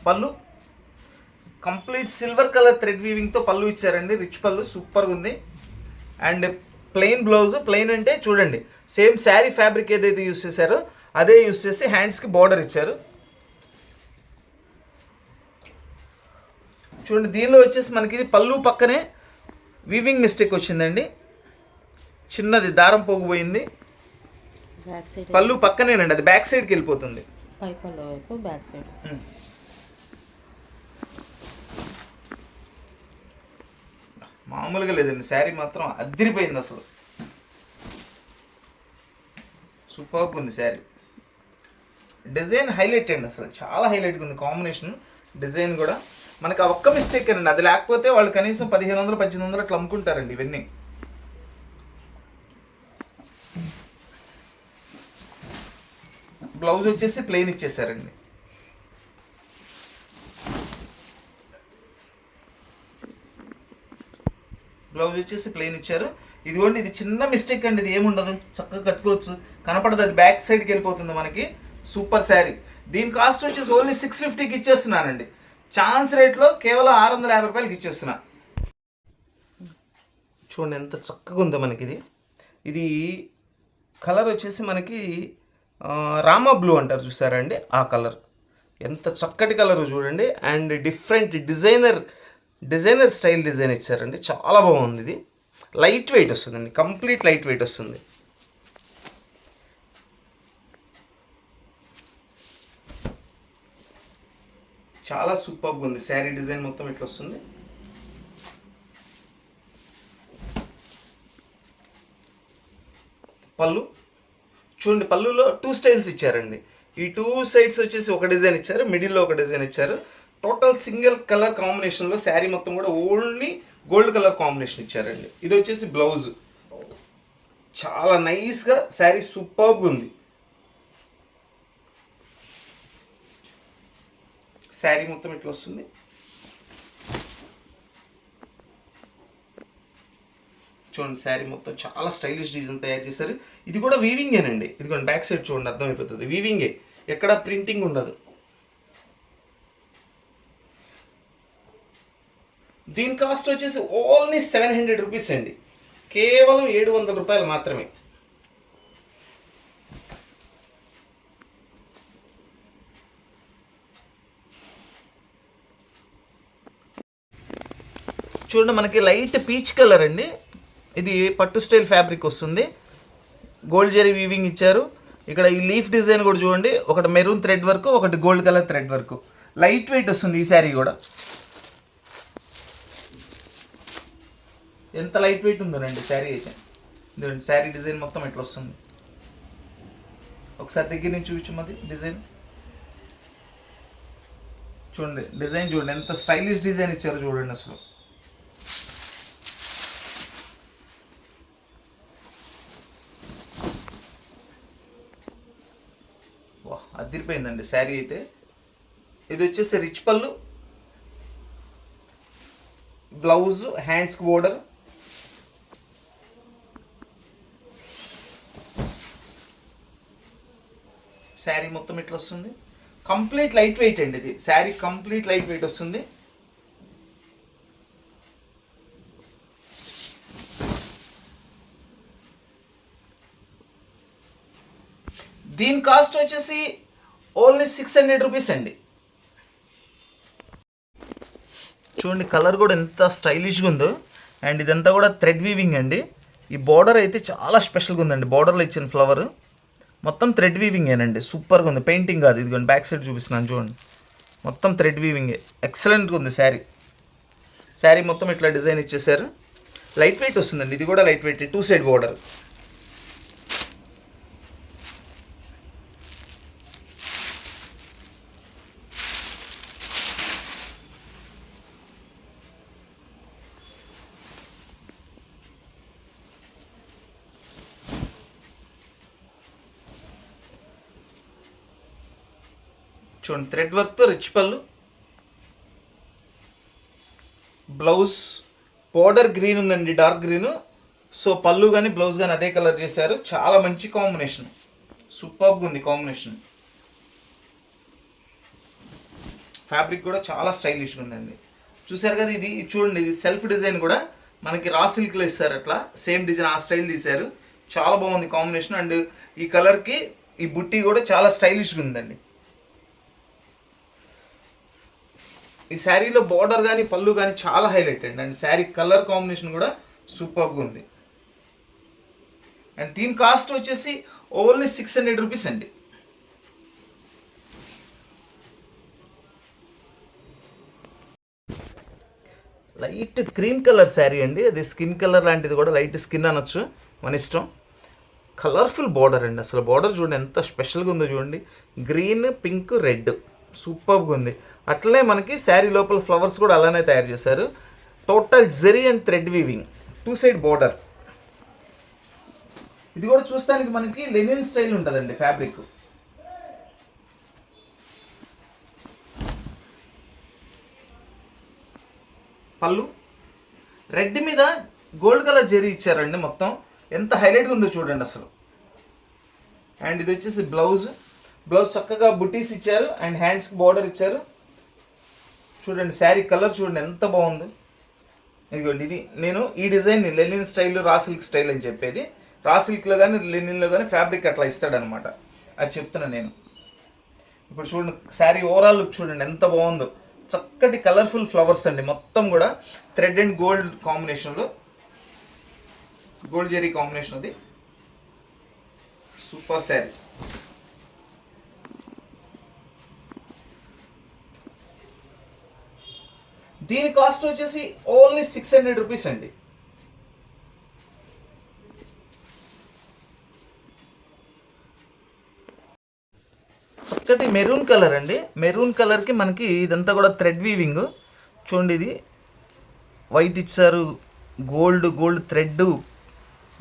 పళ్ళు కంప్లీట్ సిల్వర్ కలర్ థ్రెడ్ వీవింగ్తో పళ్ళు ఇచ్చారండి. రిచ్ పళ్ళు, సూపర్గా ఉంది. And plain blouse. ప్లెయిన్ అంటే చూడండి, సేమ్ శారీ ఫ్యాబ్రిక్ ఏదైతే యూస్ చేశారో అదే యూస్ చేసి హ్యాండ్స్కి బార్డర్ ఇచ్చారు. చూడండి, దీనిలో వచ్చేసి మనకి ఇది పళ్ళు పక్కనే వీవింగ్ మిస్టేక్ వచ్చిందండి, చిన్నది దారం పోగిపోయింది. బ్యాక్ సైడ్ పళ్ళు పక్కనేనండి, అది బ్యాక్ సైడ్కి వెళ్ళిపోతుంది. పై పళ్ళు వైపు బ్యాక్ సైడ్. మామూలుగా లేదండి, శారీ మాత్రం అదిరిపోయింది అసలు. సూపర్గా ఉంది శారీ. డిజైన్ హైలైట్ అండి, అసలు చాలా హైలైట్గా ఉంది కాంబినేషన్. డిజైన్ కూడా మనకి ఆ ఒక్క మిస్టేక్ అండి, అది లేకపోతే వాళ్ళు కనీసం 1500 1800 అట్లా అమ్ముకుంటారండి ఇవన్నీ. బ్లౌజ్ వచ్చేసి ప్లెయిన్ ఇచ్చేసారండి. బ్లౌజ్ వచ్చేసి ప్లెయిన్ ఇచ్చారు. ఇదిగోండి, ఇది చిన్న మిస్టేక్ అండి, ఇది ఏముండదు, చక్కగా కట్టుకోవచ్చు, కనపడదు, అది బ్యాక్ సైడ్కి వెళ్ళిపోతుంది మనకి. సూపర్ శారీ. దీని కాస్ట్ వచ్చేసి ఓన్లీ 650కి ఇచ్చేస్తున్నానండి. ఛాన్స్ రేట్లో కేవలం 650 రూపాయలకి ఇచ్చేస్తున్నా. చూడండి ఎంత చక్కగా ఉందో మనకి ఇది. ఇది కలర్ వచ్చేసి మనకి రామా బ్లూ అంటారు చూసారా అండి, ఆ కలర్. ఎంత చక్కటి కలర్ చూడండి. And different designer style design ఇచ్చారండి, చాలా బాగుంది. ఇది లైట్ వెయిట్ వస్తుందండి, కంప్లీట్ లైట్ వెయిట్ వస్తుంది. చాలా సూపర్గా ఉంది శారీ డిజైన్, మొత్తం ఇట్లా వస్తుంది. పళ్ళు చూడండి, పళ్ళులో 2 స్టైల్స్ ఇచ్చారండి. ఈ 2 సైడ్స్ వచ్చేసి ఒక డిజైన్ ఇచ్చారు, మిడిల్లో ఒక డిజైన్ ఇచ్చారు. టోటల్ సింగిల్ కలర్ కాంబినేషన్లో శారీ మొత్తం కూడా ఓన్లీ గోల్డ్ కలర్ కాంబినేషన్ ఇచ్చారండి. ఇది వచ్చేసి బ్లౌజ్. చాలా నైస్గా శారీ సూపర్గా ఉంది. శారీ మొత్తం ఇట్లా వస్తుంది. చూడండి, శారీ మొత్తం చాలా స్టైలిష్ డిజైన్ తయారు చేశారు. ఇది కూడా వీవింగేనండి. ఇదిగోండి బ్యాక్ సైడ్ చూడండి, అర్థమైపోతుంది, వీవింగే, ఎక్కడ ప్రింటింగ్ ఉండదు. దీని కాస్ట్ వచ్చేసి ఓన్లీ 700 రూపీస్ అండి, కేవలం 700 రూపాయలు మాత్రమే. చూడండి, మనకి లైట్ పీచ్ కలర్ అండి. ఇది పట్టు స్టైల్ ఫ్యాబ్రిక్ వస్తుంది. గోల్డ్ జెరీ వీవింగ్ ఇచ్చారు. ఇక్కడ ఈ లీఫ్ డిజైన్ కూడా చూడండి, ఒకటి మెరూన్ థ్రెడ్ వర్క్, ఒకటి gold colour thread work. Light weight వస్తుంది ఈ శారీ కూడా. ఎంత లైట్ వెయిట్ ఉందోనండి శారీ అయితే. ఇదండి శారీ డిజైన్ మొత్తం ఇట్లా వస్తుంది. ఒకసారి దగ్గర నుంచి చూపించమది డిజైన్. చూడండి డిజైన్, చూడండి ఎంత స్టైలిష్ డిజైన్ ఇచ్చారో చూడండి అసలు. వా, అదిరిపోయిందండి శారీ అయితే. ఇది వచ్చేసి రిచ్ పళ్ళు, బ్లౌజ్, హ్యాండ్స్కి బోర్డర్. శారీ మొత్తం ఇట్లా వస్తుంది. కంప్లీట్ లైట్ వెయిట్ అండి ఇది. శారీ కంప్లీట్ లైట్ వెయిట్ వస్తుంది. దీని కాస్ట్ వచ్చేసి ఓన్లీ 600 రూపీస్ అండి. చూడండి కలర్ కూడా ఎంత స్టైలిష్గా ఉందో. అండ్ ఇదంతా కూడా థ్రెడ్ వీవింగ్ అండి. ఈ బార్డర్ అయితే చాలా స్పెషల్గా ఉందండి. బార్డర్లో ఇచ్చిన ఫ్లవర్ మొత్తం థ్రెడ్ వీవింగ్ ఏనండి, సూపర్గా ఉంది, పెయింటింగ్ కాదు. ఇదిగోండి బ్యాక్ సైడ్ చూపిస్తున్నాను చూడండి, మొత్తం థ్రెడ్ వీవింగ్ ఎక్సలెంట్గా ఉంది శారీ. శారీ మొత్తం ఇట్లా డిజైన్ ఇచ్చేసారు. లైట్ వెయిట్ వస్తుందండి, ఇది కూడా లైట్ వెయిట్, 2 సైడ్ బోర్డర్. చూడండి థ్రెడ్ వర్క్తో రిచ్ పళ్ళు. బ్లౌజ్ బోర్డర్ గ్రీన్ ఉందండి, డార్క్ గ్రీన్. సో పళ్ళు కానీ బ్లౌజ్ కానీ అదే కలర్ చేశారు. చాలా మంచి కాంబినేషన్, సూపర్గా ఉంది కాంబినేషన్. ఫ్యాబ్రిక్ కూడా చాలా స్టైలిష్గా ఉందండి. చూసారు కదా, ఇది చూడండి, ఇది సెల్ఫ్ డిజైన్ కూడా మనకి రా సిల్క్లో ఇస్తారు. అట్లా సేమ్ డిజైన్ ఆ స్టైల్ తీశారు. చాలా బాగుంది కాంబినేషన్. అండ్ ఈ కలర్కి ఈ బుట్టి కూడా చాలా స్టైలిష్గా ఉందండి. ఈ శారీలో బార్డర్ కానీ పళ్ళు కానీ చాలా హైలైట్ అండి. అండ్ శారీ కలర్ కాంబినేషన్ కూడా సూపర్గా ఉంది. అండ్ దీని కాస్ట్ వచ్చేసి ఓన్లీ 600 రూపీస్ అండి. లైట్ క్రీమ్ కలర్ శారీ అండి. అది స్కిన్ కలర్ లాంటిది, కూడా లైట్ స్కిన్ అనొచ్చు, మన ఇష్టం. కలర్ఫుల్ బార్డర్ అండి. అసలు బార్డర్ చూడండి ఎంత స్పెషల్గా ఉందో చూడండి. గ్రీన్, పింక్, రెడ్ సూపర్గా ఉంది. అట్లనే మనకి శారీ లోపల ఫ్లవర్స్ కూడా అలానే తయారు చేశారు. Total zari and thread weaving, 2 side border. ఇది కూడా చూస్తానికి మనకి లెనిన్ స్టైల్ ఉంటుందండి ఫ్యాబ్రిక్. పళ్ళు రెడ్ మీద గోల్డ్ కలర్ జెరీ ఇచ్చారండి. మొత్తం ఎంత హైలైట్గా ఉందో చూడండి అసలు. అండ్ ఇది వచ్చేసి బ్లౌజ్. బ్లౌజ్ చక్కగా బుటీస్ ఇచ్చారు అండ్ హ్యాండ్స్కి బార్డర్ ఇచ్చారు. చూడండి శారీ కలర్ చూడండి ఎంత బాగుంది. ఇదిగోండి, ఇది నేను ఈ design Lenin style, raw silk style అని చెప్పేది. రా సిల్క్లో కానీ లెనిన్లో కానీ ఫ్యాబ్రిక్ అట్లా ఇస్తాడనమాట, అది చెప్తున్నా నేను. ఇప్పుడు చూడండి శారీ ఓవరాల్ లుక్ చూడండి ఎంత బాగుందో. చక్కటి కలర్ఫుల్ ఫ్లవర్స్ అండి. మొత్తం కూడా థ్రెడ్ అండ్ గోల్డ్ కాంబినేషన్లో, గోల్డ్ జెరీ కాంబినేషన్. అది సూపర్ శారీ. దీని కాస్ట్ వచ్చేసి ఓన్లీ 600 రూపీస్ అండి. చక్కటి మెరూన్ కలర్ అండి. మెరూన్ కలర్కి మనకి ఇదంతా కూడా థ్రెడ్ వీవింగ్. చూడండి, ఇది వైట్ ఇచ్చారు, గోల్డ్ థ్రెడ్,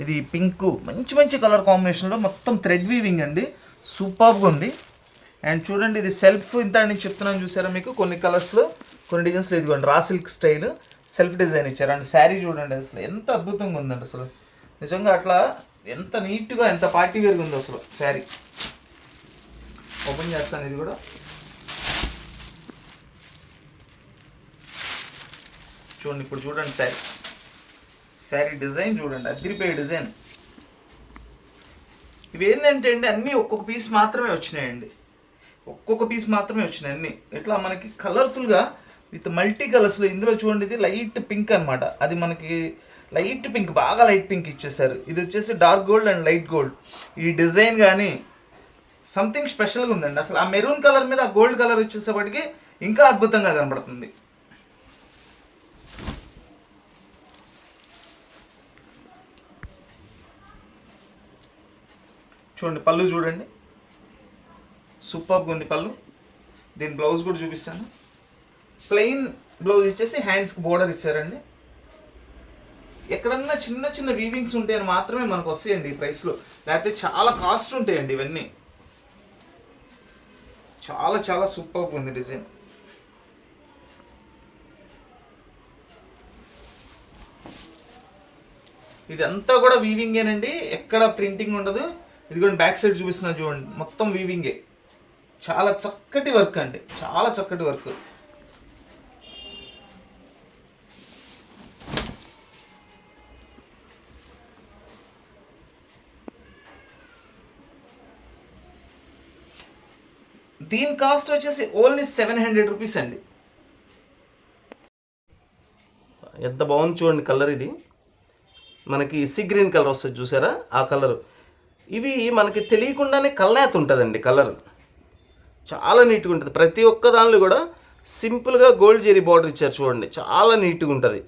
ఇది పింక్, మంచి మంచి కలర్ కాంబినేషన్లో మొత్తం థ్రెడ్ వీవింగ్ అండి. సూపర్గా ఉంది. అండ్ చూడండి, ఇది సెల్ఫ్ ఇంత అని చెప్తున్నాను చూసారా మీకు. కొన్ని కలర్స్లో, కొన్ని డిజైన్స్లో ఇదిగోండి raw silk style self design ఇచ్చారు. అండ్ శారీ చూడండి అసలు ఎంత అద్భుతంగా ఉందండి. అసలు నిజంగా అట్లా ఎంత నీట్గా, ఎంత పార్టీ వేర్గా ఉందో అసలు శారీ. ఓపెన్ చేస్తాను ఇది కూడా. చూడండి, ఇప్పుడు చూడండి శారీ డిజైన్ చూడండి, అదిరిపోయే డిజైన్. ఇవి ఏంటంటే అండి, అన్నీ ఒక్కొక్క పీస్ మాత్రమే వచ్చినాయండి. అన్నీ ఇట్లా మనకి కలర్ఫుల్గా విత్ మల్టీ కలర్స్లో. ఇందులో చూడండి, ఇది లైట్ పింక్ అనమాట. అది మనకి లైట్ పింక్, బాగా లైట్ పింక్ ఇచ్చేసారు. ఇది వచ్చేసి dark gold and light gold. ఈ డిజైన్ కానీ సంథింగ్ స్పెషల్గా ఉందండి. అసలు ఆ మెరూన్ కలర్ మీద ఆ గోల్డ్ కలర్ వచ్చేసేపటికి ఇంకా అద్భుతంగా కనబడుతుంది. చూడండి పళ్ళు చూడండి, సూపర్గా ఉంది పళ్ళు. దీని బ్లౌజ్ కూడా చూపిస్తాను. ప్లెయిన్ బ్లౌజ్ ఇచ్చేసి హ్యాండ్స్కి బోర్డర్ ఇచ్చారండి. ఎక్కడన్నా చిన్న చిన్న వీవింగ్స్ ఉంటాయని మాత్రమే మనకు వస్తాయండి ఈ ప్రైస్లో, లేకపోతే చాలా కాస్ట్ ఉంటాయండి ఇవన్నీ. చాలా చాలా సూపర్గా ఉంది డిజైన్. ఇదంతా కూడా వీవింగేనండి, ఎక్కడ ప్రింటింగ్ ఉండదు. ఇదిగోండి బ్యాక్ సైడ్ చూపిస్తున్నా చూడండి, మొత్తం వీవింగే. చాలా చక్కటి వర్క్ అండి, చాలా చక్కటి వర్క్. దీని కాస్ట్ వచ్చేసి ఓన్లీ 700 రూపీస్ అండి. ఎంత బాగుంది చూడండి కలర్. ఇది మనకి సీ గ్రీన్ కలర్ వస్తుంది చూసారా, ఆ కలర్. ఇవి మనకి తెలియకుండానే కల్నేత ఉంటుందండి కలర్. చాలా నీట్గా ఉంటుంది. ప్రతి ఒక్క దానిలో కూడా సింపుల్గా గోల్డ్ జెరీ బార్డర్ ఇచ్చారు చూడండి, చాలా నీట్గా ఉంటుంది.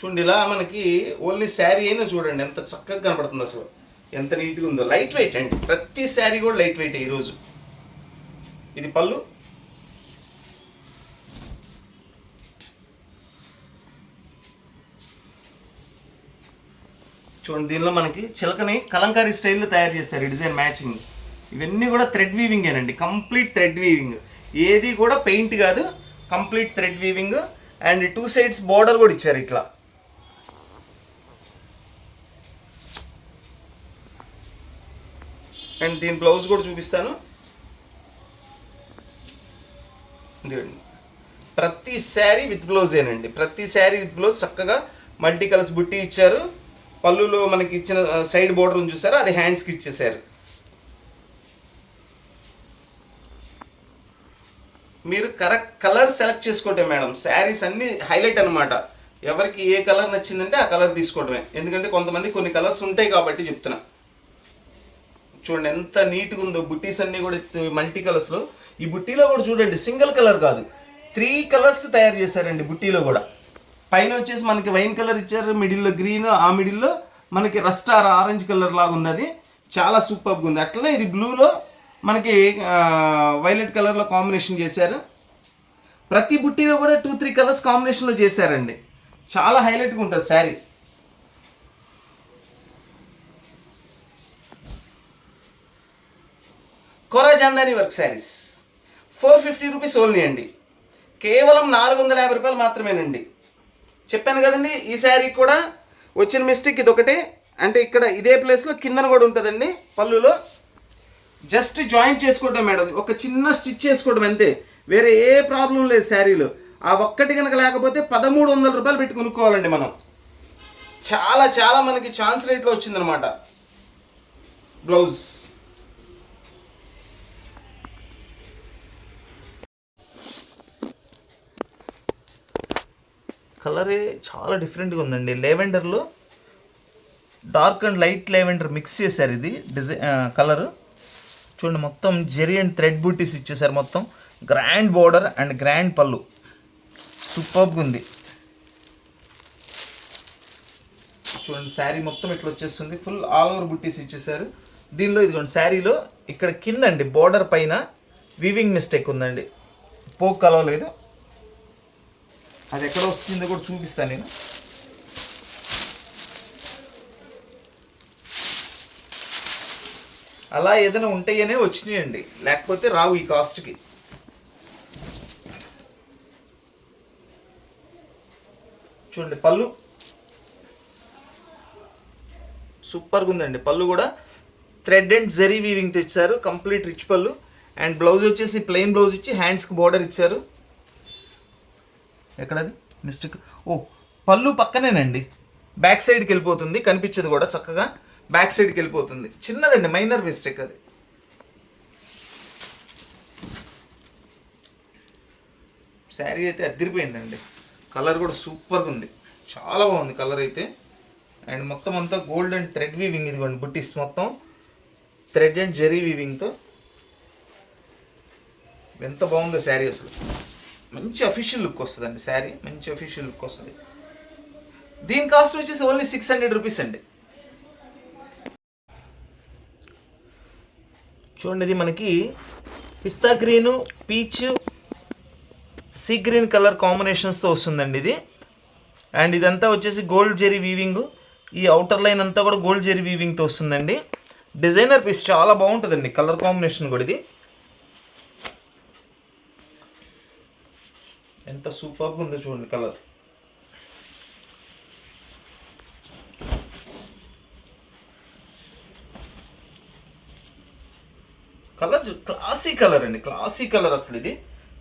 చూడండి ఇలా మనకి ఓన్లీ శారీ అయినా చూడండి ఎంత చక్కగా కనపడుతుంది, అసలు ఎంత నీట్గా ఉందో. లైట్ వెయిట్ అండి, ప్రతి శారీ కూడా లైట్ వెయిట్ ఈరోజు. ఇది పళ్ళు, చూడండి దీనిలో మనకి చిలకని కలంకారీ స్టైల్లో తయారు చేశారు డిజైన్ మ్యాచింగ్. ఇవన్నీ కూడా థ్రెడ్ వీవింగేనండి, కంప్లీట్ థ్రెడ్ వీవింగ్, ఏది కూడా పెయింట్ కాదు, complete thread weaving. And 2 sides border కూడా ఇచ్చారు ఇట్లా. అండ్ దీని బ్లౌజ్ కూడా చూపిస్తాను. ప్రతి శారీ విత్ బ్లౌజేనండి, ప్రతి శారీ విత్ బ్లౌజ్ చక్కగా మల్టీ కలర్స్ బుట్టి ఇచ్చారు. పళ్ళులో మనకి ఇచ్చిన సైడ్ బోర్డర్ చూసారా, అది హ్యాండ్స్కి ఇచ్చేసారు. మీరు కరెక్ట్ కలర్ సెలెక్ట్ చేసుకోవటం మేడం. శారీస్ అన్ని హైలైట్ అనమాట. ఎవరికి ఏ కలర్ నచ్చిందంటే ఆ కలర్ తీసుకోవటమే, ఎందుకంటే కొంతమంది కొన్ని కలర్స్ ఉంటాయి కాబట్టి చెప్తున్నా. చూడండి ఎంత నీట్గా ఉందో, బుట్టీస్ అన్నీ కూడా మల్టీ కలర్స్లో. ఈ బుట్టీలో కూడా చూడండి సింగిల్ కలర్ కాదు, 3 కలర్స్ తయారు చేశారండి బుట్టీలో కూడా. పైన వచ్చేసి మనకి వైన్ కలర్ ఇచ్చారు, మిడిల్లో గ్రీన్, ఆ మిడిల్లో మనకి రస్టార్ ఆరెంజ్ కలర్ లాగా ఉంది, అది చాలా సూపర్గా ఉంది. అట్లనే ఇది బ్లూలో మనకి వైలెట్ కలర్లో కాంబినేషన్ చేశారు. ప్రతి బుట్టీలో కూడా 2-3 కలర్స్ కాంబినేషన్లో చేశారండి, చాలా హైలైట్గా ఉంటుంది శారీ. కోరా Jamdani work saris 450 rupees only అండి, కేవలం 450 రూపాయలు మాత్రమేనండి. చెప్పాను కదండి, ఈ శారీ కూడా వచ్చిన మిస్టేక్ ఇది ఒకటే, అంటే ఇక్కడ ఇదే ప్లేస్లో కిందన కూడా ఉంటుందండి పళ్ళులో. జస్ట్ జాయింట్ చేసుకోవడం మేడం, ఒక చిన్న స్టిచ్ చేసుకోవడం అంతే, వేరే ఏ ప్రాబ్లం లేదు శారీలో. ఆ ఒక్కటి కనుక లేకపోతే 1300 రూపాయలు పెట్టి కొనుక్కోవాలండి మనం. చాలా చాలా మనకి ఛాన్స్ రేట్లో వచ్చిందనమాట బ్లౌజ్. కలరే చాలా డిఫరెంట్గా ఉందండి, లెవెండర్లో dark and light lavender mix చేశారు. ఇది డిజైన్ కలరు చూడండి, మొత్తం జెరీ అండ్ థ్రెడ్ బూటీస్ ఇచ్చేసారు, మొత్తం గ్రాండ్ బోర్డర్ అండ్ గ్రాండ్ పళ్ళు, సూపర్గా ఉంది. చూడండి శారీ మొత్తం ఇట్లా వచ్చేస్తుంది, ఫుల్ ఆల్ ఓవర్ బుట్టీస్ ఇచ్చేసారు. దీనిలో ఇదిగోండి శారీలో ఇక్కడ కింద అండి బోర్డర్ పైన వీవింగ్ మిస్టేక్ ఉందండి, పోక్ కలవలేదు, అది ఎక్కడ వస్తుందో కూడా చూపిస్తాను నేను. అలా ఏదైనా ఉంటాయనే వచ్చినాయండి, లేకపోతే రావు ఈ కాస్ట్కి. చూడండి పళ్ళు సూపర్గా ఉందండి, పళ్ళు కూడా థ్రెడ్ అండ్ జరీ వీవింగ్ తెచ్చారు, కంప్లీట్ రిచ్ పళ్ళు. అండ్ బ్లౌజ్ వచ్చేసి ప్లెయిన్ బ్లౌజ్ ఇచ్చి హ్యాండ్స్కి బోర్డర్ ఇచ్చారు. ఎక్కడది మిస్టేక్, ఓ పళ్ళు పక్కనేనండి, బ్యాక్ సైడ్కి వెళ్ళిపోతుంది, కనిపించదు కూడా చక్కగా, బ్యాక్ సైడ్కి వెళ్ళిపోతుంది, చిన్నదండి మైనర్ మిస్టేక్ అది. శారీ అయితే అదిరిపోయిందండి, కలర్ కూడా సూపర్గా ఉంది, చాలా బాగుంది కలర్ అయితే. అండ్ మొత్తం అంతా గోల్డ్ అండ్ థ్రెడ్ వీవింగ్, ఇదిగోండి బుట్టీస్ మొత్తం థ్రెడ్ అండ్ జెరీ వీవింగ్తో. ఎంత బాగుందో శారీ, అసలు మంచి అఫీషియల్ లుక్ వస్తుందండి శారీ, మంచి అఫీషియల్ లుక్ వస్తుంది. దీని కాస్ట్ వచ్చేసి ఓన్లీ 600 రూపీస్ అండి. చూడండి ఇది మనకి పిస్తా green, peach, sea green colour కాంబినేషన్స్తో వస్తుందండి ఇది. అండ్ ఇదంతా వచ్చేసి గోల్డ్ జెరీ వీవింగ్, ఈ అవుటర్ లైన్ అంతా కూడా గోల్డ్ జెరీ వీవింగ్తో వస్తుందండి. డిజైనర్ పీస్ చాలా బాగుంటుందండి, కలర్ కాంబినేషన్ కూడా ఇది ఎంత సూపర్గా ఉందో చూడండి కలర్. కలర్ క్లాసీ కలర్ అండి, క్లాసీ కలర్ అసలు ఇది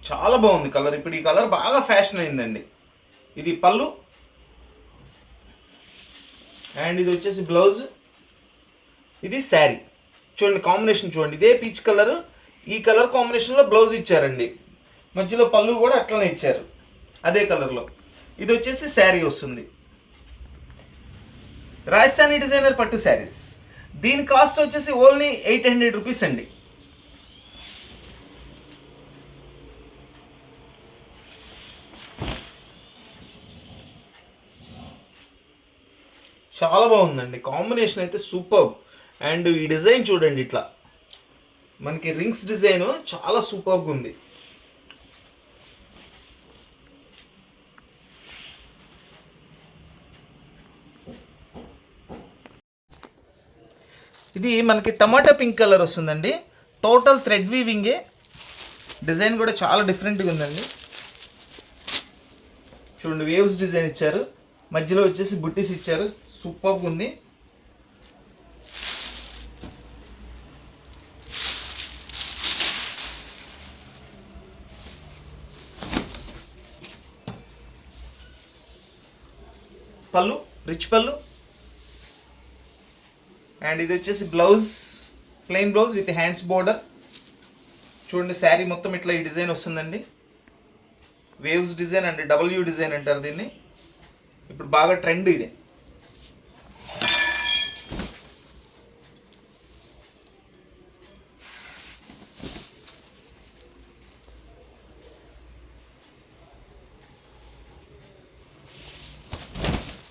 చాలా బాగుంది కలర్. ఇప్పుడు ఈ కలర్ బాగా ఫ్యాషన్ అయిందండి. ఇది పళ్ళు అండ్ ఇది వచ్చేసి బ్లౌజ్, ఇది శారీ. చూడండి కాంబినేషన్ చూడండి, ఇదే పీచ్ కలర్, ఈ కలర్ కాంబినేషన్లో బ్లౌజ్ ఇచ్చారండి, మధ్యలో పళ్ళు కూడా అట్లనే ఇచ్చారు అదే కలర్లో. ఇది వచ్చేసి శారీ వస్తుంది, రాజస్థానీ డిజైనర్ పట్టు శారీస్. దీని కాస్ట్ వచ్చేసి ఓన్లీ 800 రూపీస్ అండి. చాలా బాగుందండి, కాంబినేషన్ అయితే సూపర్. అండ్ ఈ డిజైన్ చూడండి, ఇట్లా మనకి రింగ్స్ డిజైన్ చాలా సూపర్గా ఉంది. ఇది మనకి టమాటా పింక్ కలర్ వస్తుందండి, టోటల్ థ్రెడ్ వీవింగే. డిజైన్ కూడా చాలా డిఫరెంట్గా ఉందండి. చూడండి, వేవ్స్ డిజైన్ ఇచ్చారు, మధ్యలో వచ్చేసి బుట్టీస్ ఇచ్చారు, సూపర్గా ఉంది. పళ్ళు రిచ్ పళ్ళు. అండ్ ఇది వచ్చేసి blouse, plain blouse with hands border. చూడండి, శారీ మొత్తం ఇట్లా ఈ డిజైన్ వస్తుందండి, waves design and W design అంటారు దీన్ని. ఇప్పుడు బాగా ట్రెండ్ ఇది.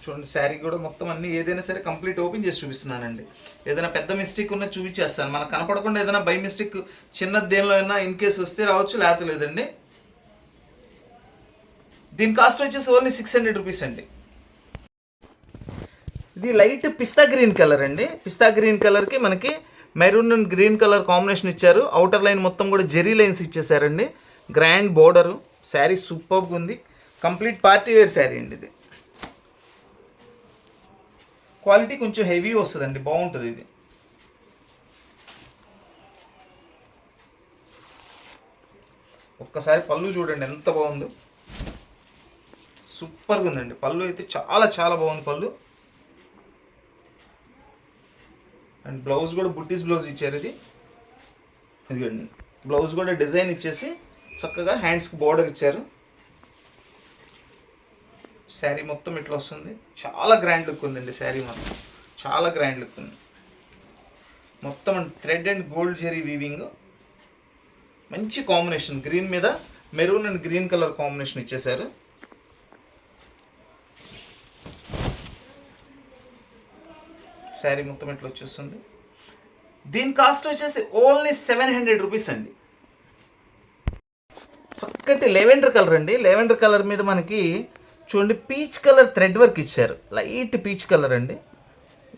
చూడండి, శారీ కూడా మొత్తం అన్ని ఏదైనా సరే కంప్లీట్ ఓపెన్ చేసి చూపిస్తున్నానండి. ఏదైనా పెద్ద మిస్టేక్ ఉన్నా చూపించేస్తాను, మనకు కనపడకుండా ఏదైనా బై మిస్టేక్ చిన్నది దేనిలో అయినా ఇన్ కేసు వస్తే రావచ్చు, లేకపోతే లేదండి. దీని కాస్ట్ వచ్చేసి ఓన్లీ 600 రూపీస్ అండి. ఇది లైట్ పిస్తా గ్రీన్ కలర్ అండి. పిస్తా గ్రీన్ కలర్కి మనకి maroon and green colour combination ఇచ్చారు. అవుటర్ లైన్ మొత్తం కూడా జెరీ లైన్స్ ఇచ్చేసారండి. గ్రాండ్ బోర్డరు, శారీ సూపర్గా ఉంది. కంప్లీట్ పార్టీ వేర్ శారీ అండి ఇది. క్వాలిటీ కొంచెం హెవీ వస్తుందండి, బాగుంటుంది ఇది. ఒక్కసారి పళ్ళు చూడండి ఎంత బాగుందో, సూపర్గా ఉందండి. పళ్ళు అయితే చాలా చాలా బాగుంది పళ్ళు. అండ్ బ్లౌజ్ కూడా బుట్టీస్ బ్లౌజ్ ఇచ్చారు. ఇదిగోండి, బ్లౌజ్ కూడా డిజైన్ ఇచ్చేసి చక్కగా హ్యాండ్స్కి బోర్డర్ ఇచ్చారు. శారీ మొత్తం ఇట్లా వస్తుంది, చాలా గ్రాండ్ లుక్ ఉందండి. శారీ మొత్తం చాలా గ్రాండ్ లుక్ ఉంది. మొత్తం thread and gold zari weaving, మంచి కాంబినేషన్. గ్రీన్ మీద maroon and green colour combination ఇచ్చేసారు. శారీ మొత్తం ఇట్లా వచ్చేస్తుంది. దీని కాస్ట్ వచ్చేసి ఓన్లీ 700 రూపీస్ అండి. చక్కటి లెవెండర్ కలర్ అండి. లెవెండర్ కలర్ మీద మనకి చూడండి పీచ్ కలర్ థ్రెడ్ వర్క్ ఇచ్చారు, లైట్ పీచ్ కలర్ అండి.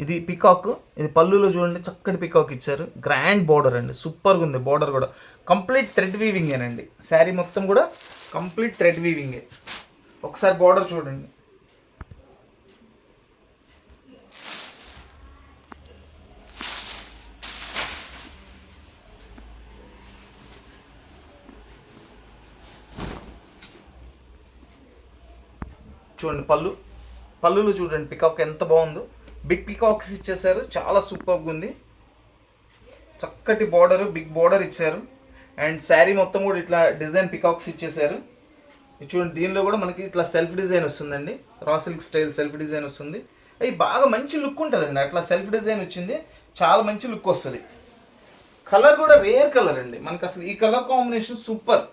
ఇది పికాక్, ఇది పళ్ళులో చూడండి చక్కటి పికాక్ ఇచ్చారు. గ్రాండ్ బోర్డర్ అండి, సూపర్గా ఉంది. బోర్డర్ కూడా కంప్లీట్ థ్రెడ్ వీవింగేనండి. శారీ మొత్తం కూడా కంప్లీట్ థ్రెడ్ వీవింగే. ఒకసారి బోర్డర్ చూడండి, చూడండి పళ్ళులో చూడండి పికాక్ ఎంత బాగుందో. బిగ్ పికాక్స్ ఇచ్చేసారు, చాలా సూపర్గా ఉంది. చక్కటి బోర్డర్, బిగ్ బోర్డర్ ఇచ్చారు. అండ్ శారీ మొత్తం కూడా ఇట్లా డిజైన్ పికాక్స్ ఇచ్చేసారు. చూడండి, దీనిలో కూడా మనకి ఇట్లా సెల్ఫ్ డిజైన్ వస్తుందండి, raw silk style self design వస్తుంది. అవి బాగా మంచి లుక్ ఉంటుందండి. అట్లా సెల్ఫ్ డిజైన్ వచ్చింది, చాలా మంచి లుక్ వస్తుంది. కలర్ కూడా రేర్ కలర్ అండి. మనకు అసలు ఈ కలర్ కాంబినేషన్ సూపర్,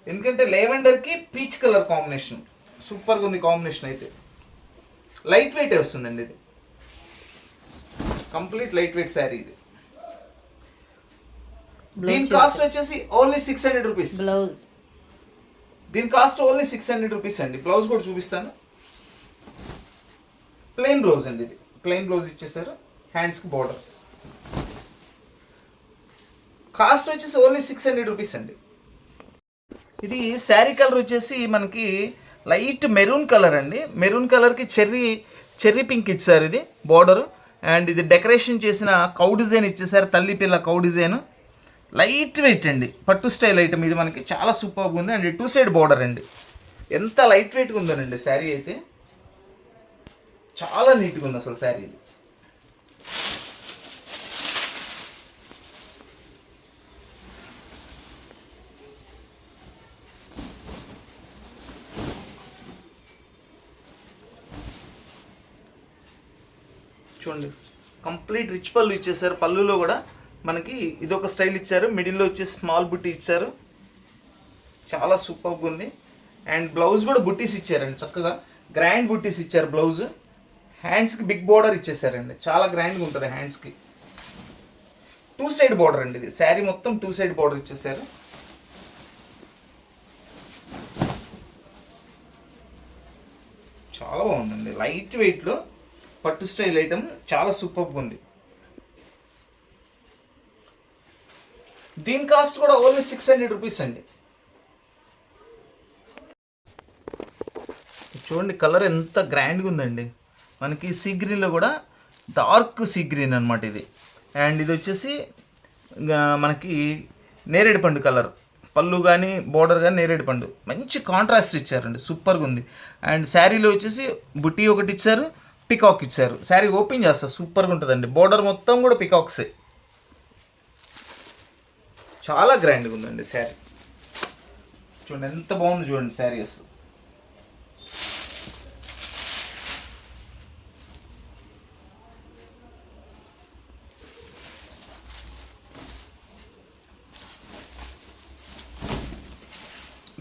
ఎందుకంటే లెవెండర్కి పీచ్ కలర్ కాంబినేషన్ సూపర్గా ఉంది. కాంబినేషన్ అయితే లైట్ వెయిట్ వస్తుందండి. ఇది కంప్లీట్ లైట్ వెయిట్ శారీ. ఇది దీని కాస్ట్ వచ్చేసి ఓన్లీ 600 రూపీస్. బ్లౌజ్ దీని కాస్ట్ ఓన్లీ 600 రూపీస్ అండి. బ్లౌజ్ కూడా చూపిస్తాను. ప్లెయిన్ బ్లౌజ్ అండి, ఇది ప్లెయిన్ బ్లౌజ్ ఇచ్చేసారు, హ్యాండ్స్కి బోర్డర్. కాస్ట్ వచ్చేసి ఓన్లీ 600 రూపీస్ అండి. ఇది శారీ కలర్ వచ్చేసి మనకి లైట్ మెరూన్ కలర్ అండి. మెరూన్ కలర్కి చెర్రీ పింక్ ఇచ్చారు ఇది బోర్డరు. అండ్ ఇది డెకరేషన్ చేసిన కౌ డిజైన్ ఇచ్చేసారు, తల్లి పిల్ల కౌ డిజైన్. లైట్ వెయిట్ అండి, పట్టు స్టైల్ ఐటమ్ ఇది. మనకి చాలా సూపర్గా ఉంది. అండ్ 2 సైడ్ బోర్డర్ అండి. ఎంత లైట్ వెయిట్గా ఉందనండి శారీ అయితే, చాలా నీట్గా ఉంది అసలు శారీ ఇది. చూడండి కంప్లీట్ రిచ్ పళ్ళు ఇచ్చేసారు. పళ్ళులో కూడా మనకి ఇదొక స్టైల్ ఇచ్చారు, మిడిల్లో వచ్చేసి స్మాల్ బుట్టి ఇచ్చారు, చాలా సూపర్గా ఉంది. అండ్ బ్లౌజ్ కూడా బుట్టీస్ ఇచ్చారండి, చక్కగా గ్రాండ్ బుట్టీస్ ఇచ్చారు. బ్లౌజ్ హ్యాండ్స్కి బిగ్ బోర్డర్ ఇచ్చేసారండి, చాలా గ్రాండ్గా ఉంటుంది హ్యాండ్స్కి. 2 సైడ్ బోర్డర్ అండి, ఇది శారీ మొత్తం 2 సైడ్ బోర్డర్ ఇచ్చేసారు. చాలా బాగుందండి, లైట్ వెయిట్లో పట్టు స్టైల్ ఐటమ్, చాలా సూపర్గా ఉంది. దీని కాస్ట్ కూడా ఓన్లీ 600 రూపీస్ అండి. చూడండి కలర్ ఎంత గ్రాండ్గా ఉందండి. మనకి సీ గ్రీన్లో కూడా డార్క్ సీ గ్రీన్ అనమాట ఇది. అండ్ ఇది వచ్చేసి మనకి నేరేడు పండు కలర్, పళ్ళు కానీ బోర్డర్ కానీ నేరేడు పండు, మంచి కాంట్రాస్ట్ ఇచ్చారండి, సూపర్గా ఉంది. అండ్ శారీలో వచ్చేసి బుట్టి ఒకటి ఇచ్చారు, పికాక్ ఇచ్చారు. శారీ ఓపెన్ చేస్తారు, సూపర్గా ఉంటుందండి. బోర్డర్ మొత్తం కూడా పికాక్సే, చాలా గ్రాండ్గా ఉందండి శారీ. చూడండి ఎంత బాగుంది చూడండి శారీ అసలు.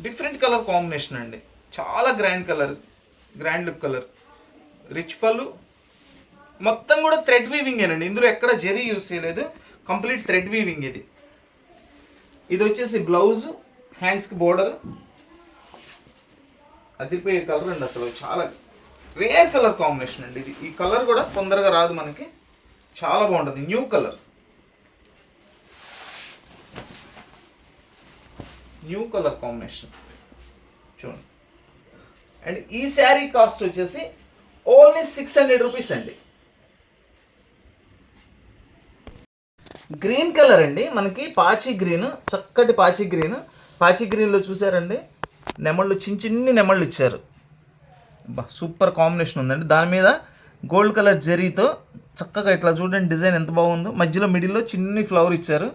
డిఫరెంట్ కలర్ కాంబినేషన్ అండి, చాలా grand colour, grand look colour, rich పళ్ళు, మొత్తం కూడా థ్రెడ్ వీవింగ్ ఏనండి. ఇందులో ఎక్కడ జరీ యూస్ చేయలేదు, కంప్లీట్ థ్రెడ్ వీవింగ్ ఇది. ఇది వచ్చేసి బ్లౌజ్, హ్యాండ్స్కి బోర్డర్, అదిరిపోయే కలర్ అండి అసలు, చాలా రేర్ కలర్ కాంబినేషన్ అండి ఇది. ఈ కలర్ కూడా తొందరగా రాదు మనకి, చాలా బాగుంటుంది, new colour, new colour combination చూడండి. అండ్ ఈ శారీ కాస్ట్ వచ్చేసి ఓన్లీ 600 రూపీస్ అండి. గ్రీన్ కలర్ అండి, మనకి పాచి గ్రీన్, చక్కటి పాచి గ్రీన్. పాచి గ్రీన్లో చూసారండి నెమళ్ళు, చిన్ని నెమళ్ళు ఇచ్చారు, సూపర్ కాంబినేషన్ ఉందండి. దాని మీద గోల్డ్ కలర్ జరీతో చక్కగా ఇట్లా చూడండి డిజైన్ ఎంత బాగుందో. మధ్యలో మిడిల్లో చిన్ని ఫ్లవర్ ఇచ్చారు.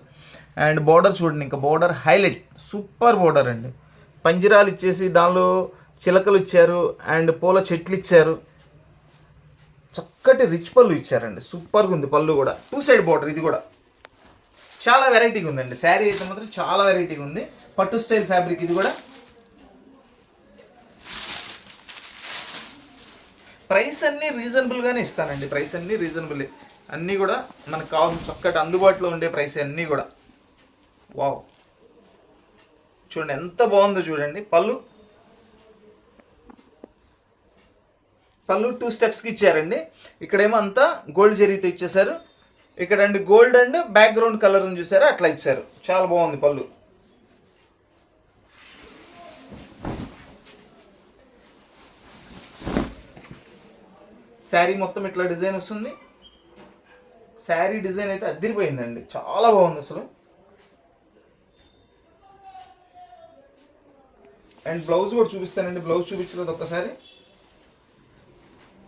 అండ్ బోర్డర్ చూడండి, ఇంకా బోర్డర్ హైలైట్, సూపర్ బోర్డర్ అండి. పంజరాలు ఇచ్చేసి దానిలో చిలకలు ఇచ్చారు, అండ్ పూల చెట్లు ఇచ్చారు, చక్కటి రిచ్ పళ్ళు ఇచ్చారండి, సూపర్గా ఉంది. పళ్ళు కూడా 2 సైడ్ బోర్డర్, ఇది కూడా చాలా వెరైటీగా ఉందండి. శారీ అయితే మాత్రం చాలా వెరైటీగా ఉంది, పట్టు స్టైల్ ఫ్యాబ్రిక్ ఇది కూడా. ప్రైస్ అన్నీ రీజనబుల్గానే ఇస్తానండి, ప్రైస్ అన్నీ రీజనబుల్, అన్నీ కూడా మనకు కావాల్సిన చక్కటి అందుబాటులో ఉండే ప్రైస్ అన్నీ కూడా. వావ్, చూడండి ఎంత బాగుందో చూడండి. పళ్ళు 2 స్టెప్స్కి ఇచ్చారండి. ఇక్కడేమో అంతా గోల్డ్ జరీతో ఇచ్చేసారు, ఇక్కడ అండి గోల్డ్ అండ్ బ్యాక్గ్రౌండ్ కలర్ చూసారా అట్లా ఇచ్చారు, చాలా బాగుంది పళ్ళు. శారీ మొత్తం ఇట్లా డిజైన్ వస్తుంది. శారీ డిజైన్ అయితే అదిరిపోయిందండి, చాలా బాగుంది అసలు. అండ్ బ్లౌజ్ కూడా చూపిస్తానండి, బ్లౌజ్ చూపించలేదు ఒక్కసారి.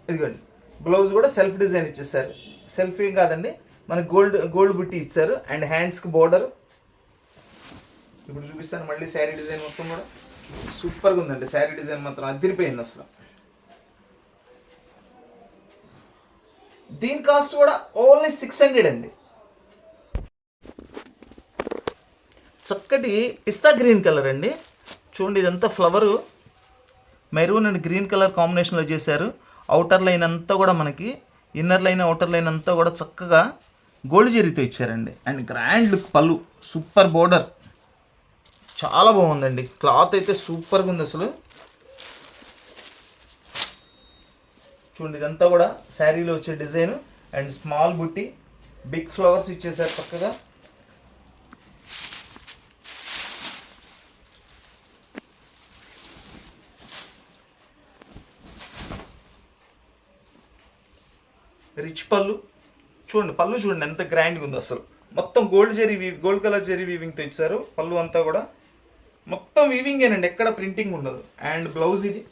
ఇదిగోండి బ్లౌజ్ కూడా సెల్ఫ్ డిజైన్ ఇచ్చేసారు, సెల్ఫ్ ఏం కాదండి, మనకి గోల్డ్ బుట్టి ఇచ్చారు. అండ్ హ్యాండ్స్కి బోర్డర్. ఇప్పుడు చూపిస్తాను మళ్ళీ శారీ డిజైన్ మొత్తం కూడా సూపర్గా ఉందండి. శారీ డిజైన్ మాత్రం అదిరిపోయింది అసలు. దీని కాస్ట్ కూడా ఓన్లీ 600 అండి. చక్కటి పిస్తా గ్రీన్ కలర్ అండి, చూడండి ఇదంతా flower maroon and green colour కాంబినేషన్లో చేశారు. అవుటర్ లైన్ అంతా కూడా మనకి, ఇన్నర్ లైన్ అవుటర్ లైన్ అంతా కూడా చక్కగా గోల్డ్ జరీతో ఇచ్చారండి. అండ్ గ్రాండ్ లుక్ పళ్ళు, సూపర్ బోర్డర్, చాలా బాగుందండి. క్లాత్ అయితే సూపర్గా ఉంది అసలు. చూడండి ఇదంతా కూడా శారీలో వచ్చే డిజైన్. అండ్ స్మాల్ బుట్టి, బిగ్ ఫ్లవర్స్ ఇచ్చేసారు చక్కగా. రిచ్ పళ్ళు చూడండి, పళ్ళు చూడండి ఎంత గ్రాండ్గా ఉందో అసలు. మొత్తం గోల్డ్ కలర్ జరీ వీవింగ్తో ఇచ్చారు. పళ్ళు అంతా కూడా మొత్తం వీవింగేనండి, ఎక్కడ ప్రింటింగ్ ఉండదు. అండ్ బ్లౌజ్ ఇది,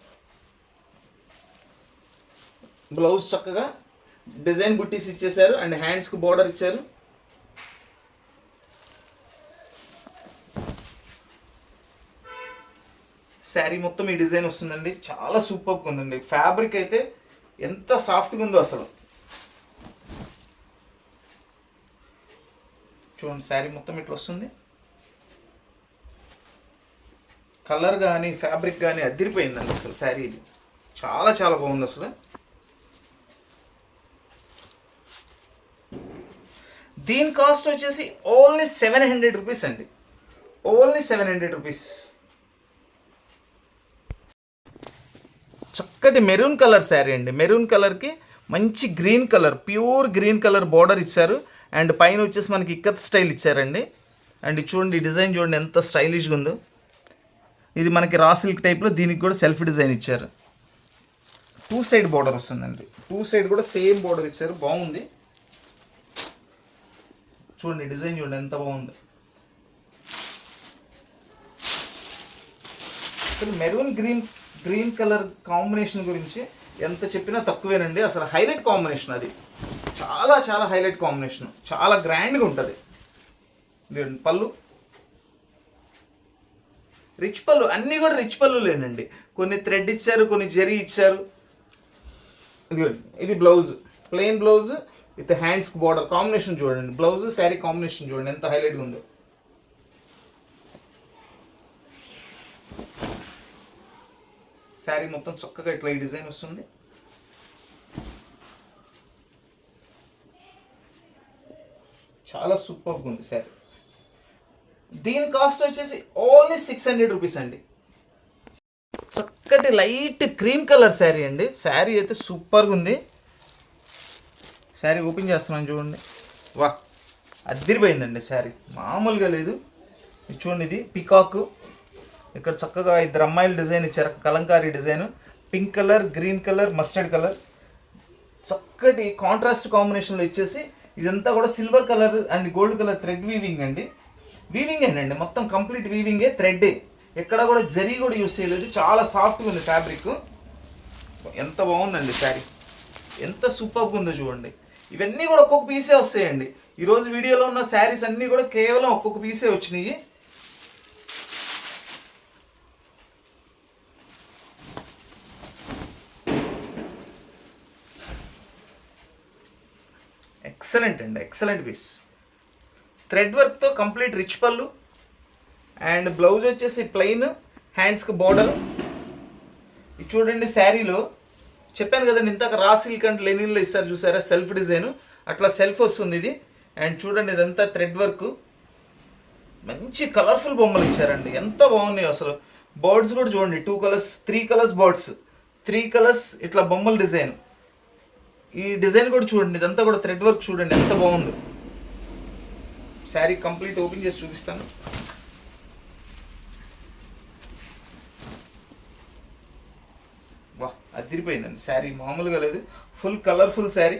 బ్లౌజ్ చక్కగా డిజైన్ బుట్టీస్ ఇచ్చేసారు. అండ్ హ్యాండ్స్కి బోర్డర్ ఇచ్చారు. శారీ మొత్తం ఈ డిజైన్ వస్తుందండి, చాలా సూపర్గా ఉందండి. ఫ్యాబ్రిక్ అయితే ఎంత సాఫ్ట్గా ఉందో అసలు. చూడండి శారీ మొత్తం ఇట్లా వస్తుంది. కలర్ కానీ ఫ్యాబ్రిక్ కానీ అదిరిపోయిందండి అసలు శారీ. ఇది చాలా చాలా బాగుంది అసలు. దీని కాస్ట్ వచ్చేసి ఓన్లీ 700 రూపీస్ అండి. Only 700 rupees. చక్కటి మెరూన్ కలర్ శారీ అండి. మెరూన్ కలర్కి మంచి green colour, pure green colour border ఇచ్చారు. అండ్ పైన వచ్చేసి మనకి ఇక్కత్ స్టైల్ ఇచ్చారండి. అండ్ చూడండి డిజైన్ చూడండి ఎంత స్టైలిష్గా ఉందో. ఇది మనకి రా సిల్క్ టైప్లో, దీనికి కూడా సెల్ఫ్ డిజైన్ ఇచ్చారు. 2 సైడ్ బార్డర్ వస్తుందండి. 2 సైడ్ కూడా సేమ్ బార్డర్ ఇచ్చారు. బాగుంది చూడండి డిజైన్ చూడండి ఎంత బాగుంది. అసలు మెరూన్ గ్రీన్ కలర్ కాంబినేషన్ గురించి ఎంత చెప్పినా తక్కువేనండి. అసలు హైలైట్ కాంబినేషన్ అది. చాలా చాలా హైలైట్ కాంబినేషన్. చాలా గ్రాండ్గా ఉంటుంది. పళ్ళు రిచ్ పళ్ళు, అన్నీ కూడా రిచ్ పళ్ళు లేనండి. కొన్ని థ్రెడ్ ఇచ్చారు, కొన్ని జరీ ఇచ్చారు. ఇది బ్లౌజ్, ప్లెయిన్ బ్లౌజ్ విత్ హ్యాండ్స్కి బార్డర్ కాంబినేషన్ చూడండి. బ్లౌజ్ శారీ కాంబినేషన్ చూడండి ఎంత హైలైట్గా ఉందో. శారీ మొత్తం చక్కగా ఇట్లా ఈ డిజైన్ వస్తుంది. చాలా సూపర్గా ఉంది శారీ. దీని కాస్ట్ వచ్చేసి ఓన్లీ 600 రూపీస్ అండి. చక్కటి లైట్ క్రీమ్ కలర్ శారీ అండి. శారీ అయితే సూపర్గా ఉంది. శారీ ఓపెన్ చేస్తున్నాను చూడండి. వా అదిరిపోయిందండి శారీ, మామూలుగా లేదు. ఇది చూడండి, ఇది పికాక్. ఇక్కడ చక్కగా 2 అమ్మాయిల డిజైన్ ఇచ్చారు. Kalamkari design, pink colour, green colour, mustard colour. చక్కటి కాంట్రాస్ట్ కాంబినేషన్లో ఇచ్చేసి ఇదంతా కూడా silver colour and gold colour thread weaving అండి. వీవింగ్ అండి మొత్తం కంప్లీట్ వీవింగే, థ్రెడ్డే. ఎక్కడ కూడా జరీ కూడా యూస్ చేయలేదు. చాలా సాఫ్ట్గా ఉంది ఫ్యాబ్రిక్. ఎంత బాగుందండి శారీ, ఎంత సూపర్గా ఉందో చూడండి. ఇవన్నీ కూడా ఒక్కొక్క పీసే వస్తాయండి. ఈరోజు వీడియోలో ఉన్న శారీస్ అన్నీ కూడా కేవలం ఒక్కొక్క పీసే వచ్చినాయి. ఎక్సలెంట్ అండి, ఎక్సలెంట్ పీస్. థ్రెడ్ వర్క్తో కంప్లీట్ రిచ్ పళ్ళు అండ్ బ్లౌజ్ వచ్చేసి ప్లెయిన్, హ్యాండ్స్కి బార్డర్. ఇది చూడండి శారీలో చెప్పాను కదండి ఇంతక రా సిల్క్ అండ్ లెనిన్లో ఇస్తారు చూసారా సెల్ఫ్ డిజైన్, అట్లా సెల్ఫ్ వస్తుంది ఇది. అండ్ చూడండి ఇదంతా థ్రెడ్ వర్క్. మంచి కలర్ఫుల్ బొమ్మలు ఇచ్చారండి, ఎంత బాగున్నాయి అసలు. బర్డ్స్ కూడా చూడండి, 2 కలర్స్ 3 కలర్స్ బర్డ్స్, 3 కలర్స్ ఇట్లా బొమ్మల డిజైన్. ఈ డిజైన్ కూడా చూడండి, ఇదంతా కూడా థ్రెడ్ వర్క్ చూడండి ఎంత బాగుంది. శారీ కంప్లీట్ ఓపెన్ చేసి చూపిస్తాను. వా అదిరిపోయిందండి శారీ, మామూలుగా లేదు. Full colourful sari.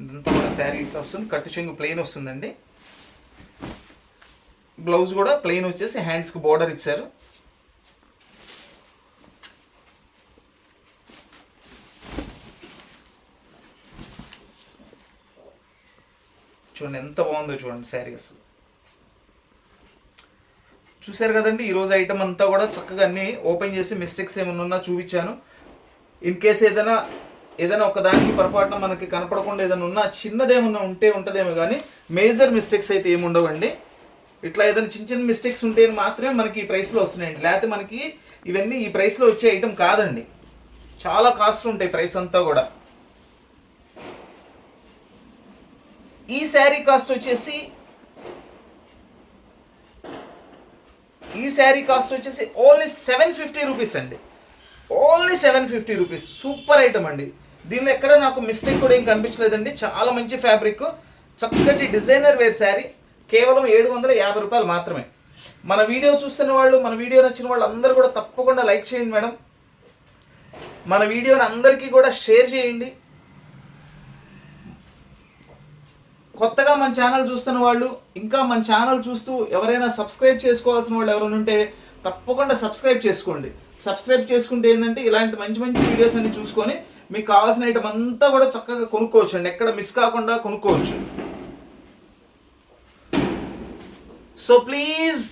ఇదంతా కూడా శారీ ఇట్లా వస్తుంది. కట్టు చెంగు ప్లెయిన్ వస్తుందండి. బ్లౌజ్ కూడా ప్లెయిన్ వచ్చేసి హ్యాండ్స్కి బార్డర్ ఇచ్చారు. చూడండి ఎంత బాగుందో చూడండి శారీ అసలు. చూసారు కదండి ఈరోజు ఐటమ్ అంతా కూడా చక్కగా అన్నీ ఓపెన్ చేసి మిస్టేక్స్ ఏమైనా ఉన్నా చూపించాను. ఇన్ కేస్ ఏదైనా ఒక దానికి పొరపాటున మనకి కనపడకుండా ఏదైనా ఉన్నా చిన్నదేమన్నా ఉంటుందేమో కానీ మేజర్ మిస్టేక్స్ అయితే ఏమి ఉండవండి. ఇట్లా ఏదైనా చిన్న చిన్న మిస్టేక్స్ ఉంటే మాత్రమే మనకి ఈ ప్రైస్లో వస్తున్నాయండి. లేకపోతే మనకి ఇవన్నీ ఈ ప్రైస్లో వచ్చే ఐటమ్ కాదండి. చాలా కాస్ట్ ఉంటాయి ప్రైస్ అంతా కూడా. ఈ శారీ కాస్ట్ వచ్చేసి ఓన్లీ 750 రూపీస్ అండి. Only 750 rupees. సూపర్ ఐటమ్ అండి. దీనిలో ఎక్కడ నాకు మిస్టేక్ కూడా ఏం కనిపించలేదండి. చాలా మంచి ఫ్యాబ్రిక్, చక్కటి డిజైనర్ వేర్ శారీ. కేవలం 750 రూపాయలు మాత్రమే. మన వీడియో చూస్తున్న వాళ్ళు, మన వీడియో నచ్చిన వాళ్ళు అందరూ కూడా తప్పకుండా లైక్ చేయండి మేడం. మన వీడియోని అందరికీ కూడా షేర్ చేయండి. కొత్తగా మన ఛానల్ చూస్తున్న వాళ్ళు, ఇంకా మన ఛానల్ చూస్తూ ఎవరైనా సబ్స్క్రైబ్ చేసుకోవాల్సిన వాళ్ళు ఎవరైనా ఉంటే తప్పకుండా సబ్స్క్రైబ్ చేసుకోండి. సబ్స్క్రైబ్ చేసుకుంటే ఏంటంటే ఇలాంటి మంచి మంచి వీడియోస్ అన్ని చూసుకొని మీకు కావాల్సిన ఐటమ్ అంతా కూడా చక్కగా కొనుక్కోవచ్చు అండి. ఎక్కడ మిస్ కాకుండా కొనుక్కోవచ్చు. So please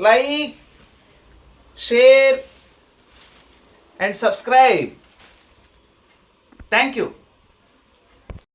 like, share and subscribe. Thank you.